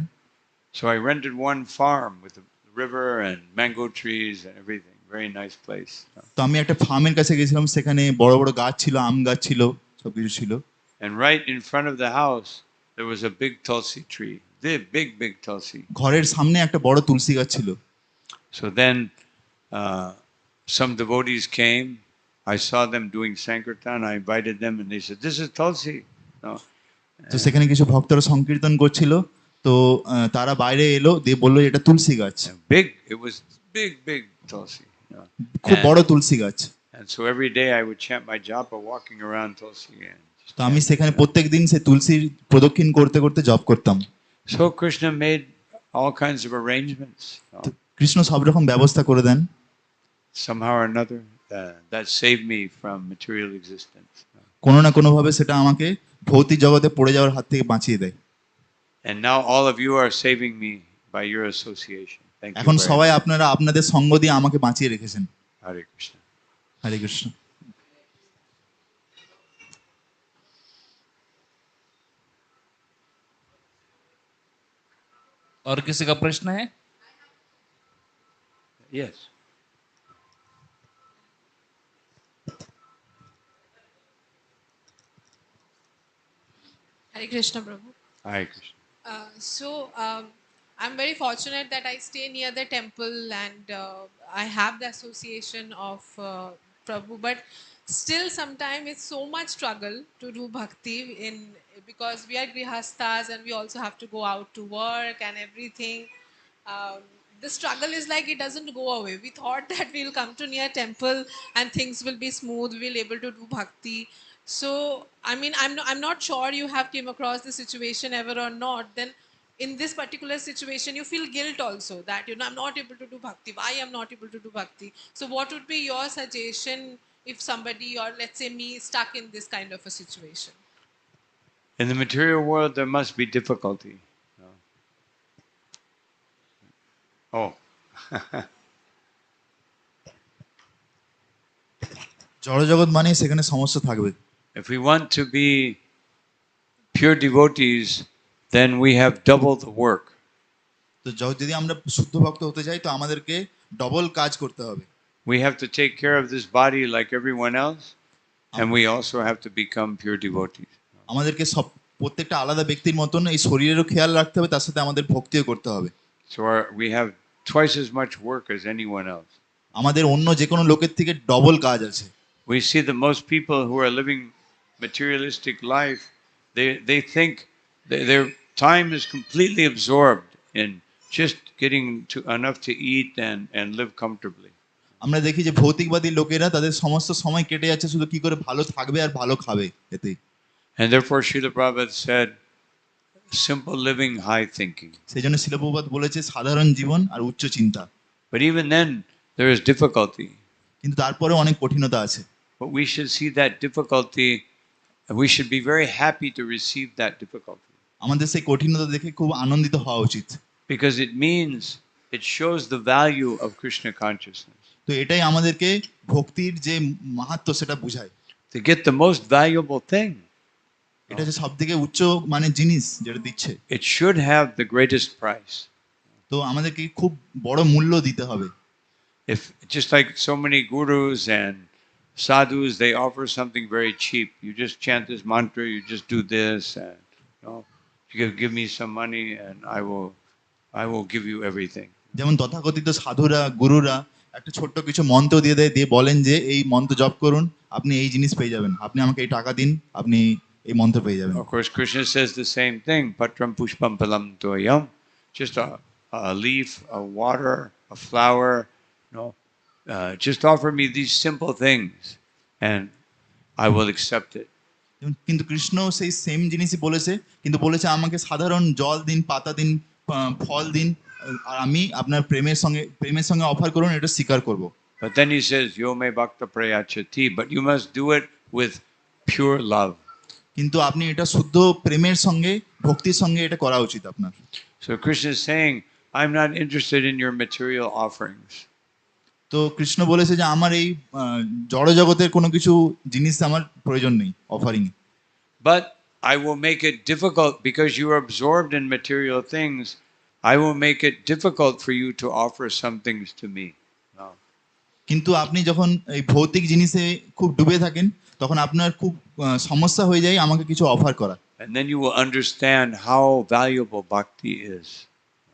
So I rented one farm with a river and mango trees and everything. Very nice place.
তো আমি একটা ফার্মের কাছে গেছিলাম, সেখানে বড় বড় গাছ ছিল, আম গাছ ছিল, সবকিছু ছিল।
And right in front of the house, there was a big tulsi tree. The big tulsi.
ঘরের সামনে একটা বড় তুলসী গাছ ছিল।
So then some devotees came. I saw them doing Sankirtan. I invited them and they said, "This is tulsi." No.
তো সেখানে কিছু ভক্তরা সংকীর্তন করছিল, তো তারা বাইরে এলো, দিয়ে বললো এটা তুলসী গাছ,
Big, it was big tulsi. No.
খুব বড় তুলসী গাছ।
And so every day I would chant my japa walking around tulsi.
তো আমি সেখানে প্রত্যেক দিন সেই তুলসীর প্রদক্ষিণ করতে করতে জপ করতাম।
So Krishna made all kinds of arrangements.
তো কৃষ্ণ সব রকম ব্যবস্থা করে দেন।
Somehow or another, that saved me from material existence.
কোনো না কোনো ভাবে সেটা আমাকে ভৌতিক জগতে পড়ে যাওয়ার হাত থেকে বাঁচিয়ে দেয়।
And now all of you are saving me by your association. Thank you.
এখন
very
সবাই
much.
আপনারা আপনাদের সঙ্গ দিয়ে আমাকে বাঁচিয়ে রেখেছেন।
Hare Krishna.
হরে কৃষ্ণ।
और किसी का प्रश्न है?
Yes.
Hare Krishna, Prabhu.
Hare Krishna.
I'm very fortunate that I stay near the temple and I have the association of Prabhu, but still sometimes it's so much struggle to do bhakti because we are grihasthas and we also have to go out to work and everything. The struggle is like it doesn't go away. We thought that we'll come to near temple and things will be smooth, we'll able to do bhakti. So I mean, I'm not sure you have came across the situation ever or not. Then in this particular situation you feel guilt also that I'm not able to do bhakti. Why I'm not able to do bhakti? So what would be your suggestion if somebody, or let's say me, is stuck in this kind of a situation?
In the material world, there must be difficulty. Oh.
জড়জগৎ মানে সেখানে সমস্যা থাকবে।
If we want to be pure devotees, then we have double the work.
তো যদি আমরা শুদ্ধ ভক্ত হতে চাই তো আমাদেরকে ডবল কাজ করতে হবে।
We have to take care of this body like everyone else, and we also have to become pure devotees.
আমাদেরকে সব প্রত্যেকটা আলাদা ব্যক্তির মতন এই শরীরেরও খেয়াল রাখতে হবে, তার সাথে আমাদের ভক্তিও করতে হবে।
So we have twice as much work as anyone else.
আমাদের অন্য যে কোনো লোকের থেকে ডবল কাজ আছে।
We see that most people who are living materialistic life, they think their time is completely absorbed in just getting to enough to eat and live comfortably.
আমরা দেখি যে ভৌতিকবাদী লোকেরা তাদের সমস্ত সময় কেটে যাচ্ছে শুধু কি করে ভালো থাকবে আর ভালো খাবে এতেই।
And therefore Srila Prabhupada said, simple living, high thinking.
সেই জন্য শিল প্রভুপাদ বলেছে সাধারণ জীবন আর উচ্চ চিন্তা।
But even then there is difficulty.
কিন্তু তারপরেও অনেক কঠিনতা আছে।
But we should see that difficulty, and we should be very happy to receive that difficulty.
আমাদের সেই কঠিনতা দেখে খুব আনন্দিত হওয়া উচিত।
Because it means, it shows the value of Krishna consciousness.
তো এটাই আমাদেরকে ভক্তির যে মাহাত্ম্য সেটা বোঝায়।
To get the most valuable thing,
এটা যে সবথেকে উচ্চ মানে জিনিস যেটা দিচ্ছে,
it should have the greatest price.
তো আমাদেরকে খুব বড় মূল্য দিতে হবে।
If just like so many gurus and sadhus, they offer something very cheap. You just chant this mantra, you just do this, and you give me some money, and I will give you everything.
যেমন তথাকথিত সাধুরা গুরুরা একটা ছোট্ট কিছু মন্ত্র দিয়ে দেয়, দিয়ে বলেন যে এই মন্ত্র জপ করুন, আপনি এই জিনিস পেয়ে যাবেন, আপনি আমাকে এই টাকা দিন, আপনি এই মন্ত্র পেয়ে যাবেন।
Of course, Krishna says the same thing. Patram pushpam palam toyam. Just a leaf, a water, a flower. Just offer me these simple things, and I will accept it.
কিন্তু কৃষ্ণ সেই সেম জিনিসই বলেছে, কিন্তু বলেছে আমাকে সাধারণ জল দিন, পাতা দিন, ফল দিন, আর আমি আপনার প্রেমের সঙ্গে অফার করুন, এটা স্বীকার করব।
But then he says, "Yo me bhakta prayachati," but you must do it with pure love.
কিন্তু আপনি এটা শুদ্ধ প্রেমের সঙ্গে, ভক্তির সঙ্গে এটা করা উচিত আপনার।
So Krishna is saying, I'm not interested in your material offerings.
তো কৃষ্ণ বলেছে যে আমার এই জড় জগতের কোনো কিছু জিনিস আমার প্রয়োজন নেই offering.
But I will make it difficult because you are absorbed in material things. I will make it difficult for you to offer some things to me. No.
কিন্তু আপনি যখন এই ভৌতিক জিনিসে খুব ডুবে থাকেন তখন আপনার খুব সমস্যা হয়ে যায় আমাকে কিছু অফার করা।
And then you will understand how valuable bhakti is.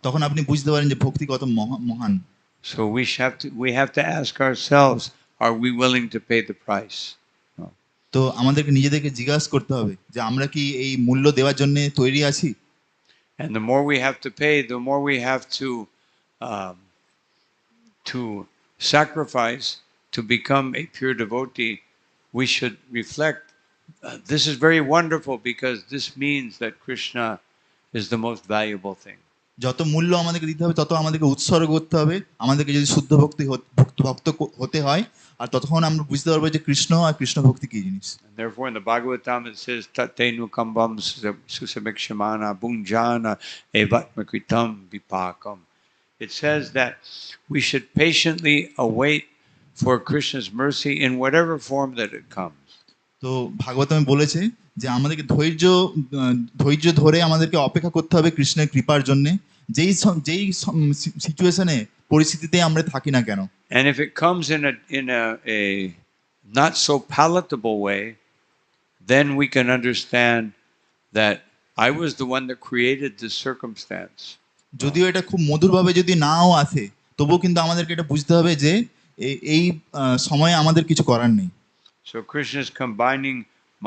তখন আপনি বুঝতে পারেন যে ভক্তি কত মহান।
So we have to ask ourselves, are we willing to pay the price?
তো আমাদেরকে নিজেদেরকে জিজ্ঞাসা করতে হবে যে আমরা কি এই মূল্য দেওয়ার জন্য তৈরি আছি।
And the more we have to pay, the more we have to sacrifice to become a pure devotee. We should reflect, this is very wonderful because this means that Krishna is the most valuable thing.
যত মূল্য আমাদেরকে দিতে হবে তত আমাদেরকে উৎসর্গ করতে হবে, আমাদেরকে যদি শুদ্ধ ভক্ত হতে হয়, আর ততক্ষণ আমরা বুঝতে পারবো যে কৃষ্ণ আর কৃষ্ণ ভক্তি কি জিনিস।
And therefore in the Bhagavatam it says tatenu kambam susamikshmana bunjana evatmakritam vipakam. It says that we should patiently await for Krishna's mercy in whatever form that it comes.
তো ভাগবতমে বলেছে যে আমাদেরকে ধৈর্য ধরে আমাদেরকে অপেক্ষা করতে হবে কৃষ্ণের কৃপার জন্য, যেই সিচুয়েশনে পরিস্থিতিতে আমরা থাকি না কেন।
And if it comes in a not so palatable way, then we can understand that I was the one that created this circumstance.
যদিও এটা খুব মধুরভাবে যদি নাও আসে তবুও কিন্তু আমাদেরকে এটা বুঝতে হবে যে এই সময়ে আমাদের কিছু করার নেই।
So Krishna is combining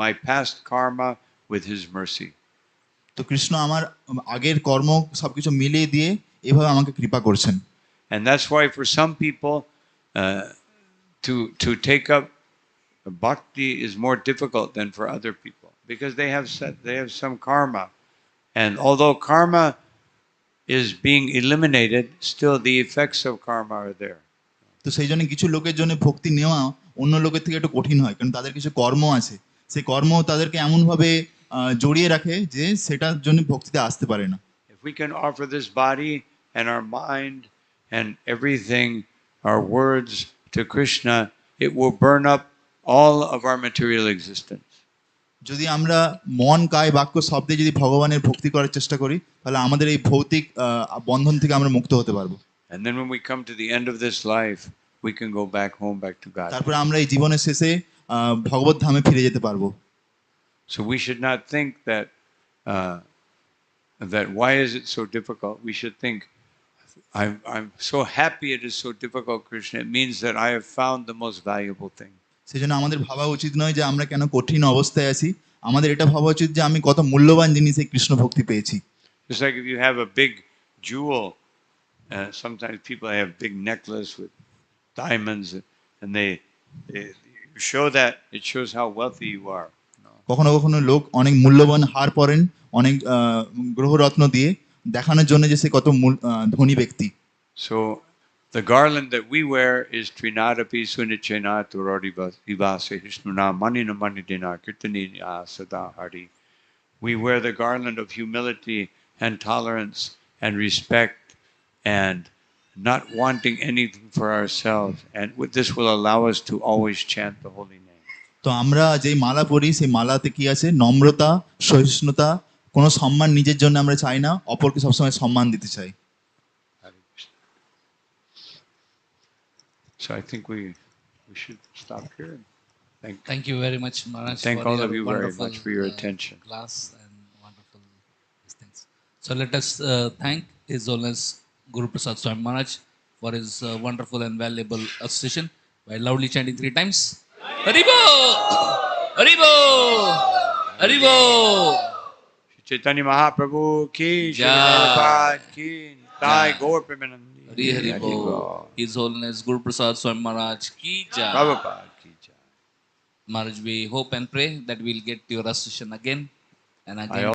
my past karma with his mercy.
তো কৃষ্ণ আমার আগের কর্ম সবকিছু মিলিয়ে দিয়ে এভাবে আমাকে কৃপা করছেন।
And that's why for some people to take up bhakti is more difficult than for other people because they have some karma, and although karma is being eliminated, still the effects of karma are there.
তো সেই জন্য কিছু লোকের জন্য ভক্তি নেওয়া অন্য লোকের থেকে একটু কঠিন হয়, কারণ তাদের কিছু কর্ম আছে, সেই কর্ম তাদেরকে এমনভাবে জড়িয়ে রাখে যে সেটার জন্য ভক্তিতে আসতে পারে না।
If we can offer this body and our mind and everything, our words to Krishna, it will burn up all of our material existence.
যদি আমরা মন কায় বাক্য শব্দে যদি ভগবানের ভক্তি করার চেষ্টা করি তাহলে আমাদের এই ভৌতিক বন্ধন থেকে আমরা মুক্ত হতে পারবো।
And then when we come to the end of this life, we can go back home, back to God.
তারপরে আমরা এই জীবনের শেষে ভগবত ধামে ফিরে যেতে পারবো।
So we should not think that why is it so difficult? We should think, I'm so happy it is so difficult, Krishna. It means that I have found the most valuable thing.
সেজন্য আমাদের ভাবা উচিত নয় যে আমরা কেন কঠিন অবস্থায় আছি, আমাদের এটা ভাবা উচিত যে আমি কত মূল্যবান জিনিস এই কৃষ্ণ ভক্তি পেয়েছি।
Just like if you have a big jewel, sometimes people have big necklace with diamonds, and they show that, it shows how wealthy you are.
কখনো কখনো লোক অনেক মূল্যবান হার পরেন অনেক গ্রহরত্ন দিয়ে, দেখানোর জন্য যে সে কত ধনী ব্যক্তি।
So the garland that we wear is Trinadapi Sunichena Turorivase Hishnuna Manina Manidina Kirtani Sada Hari. We wear the garland of humility and tolerance and respect and not wanting anything for ourselves. And this will allow us to always chant the holy name.
তো আমরা যে মালা পরি সেই মালাতে কি আছে? নম্রতা, সহিষ্ণুতা, কোনো সম্মান নিজের জন্য আমরা চাই না, অপরকে সবসময় সম্মান দিতে চাই।
So I think we should stop here.
Thank you very much, Maharaj.
Thank
for
all
your
of you very
wonderful,
much for your attention.
Class and wonderful these things. So let us thank His Holiness Guru Prasad Swami Maharaj for his wonderful and valuable association by loudly chanting 3 times. Haribo! Haribo! Haribo!
Chaitanya Mahaprabhu ki
Jai.
Prabhupada ki Thai
Jai.
Gaur Premanandi.
Hari Haribo! His Holiness Guru Prasad Swami Maharaj ki jai.
Prabhupada ki jai.
Maharaj, we hope and pray that we'll get your association again and again.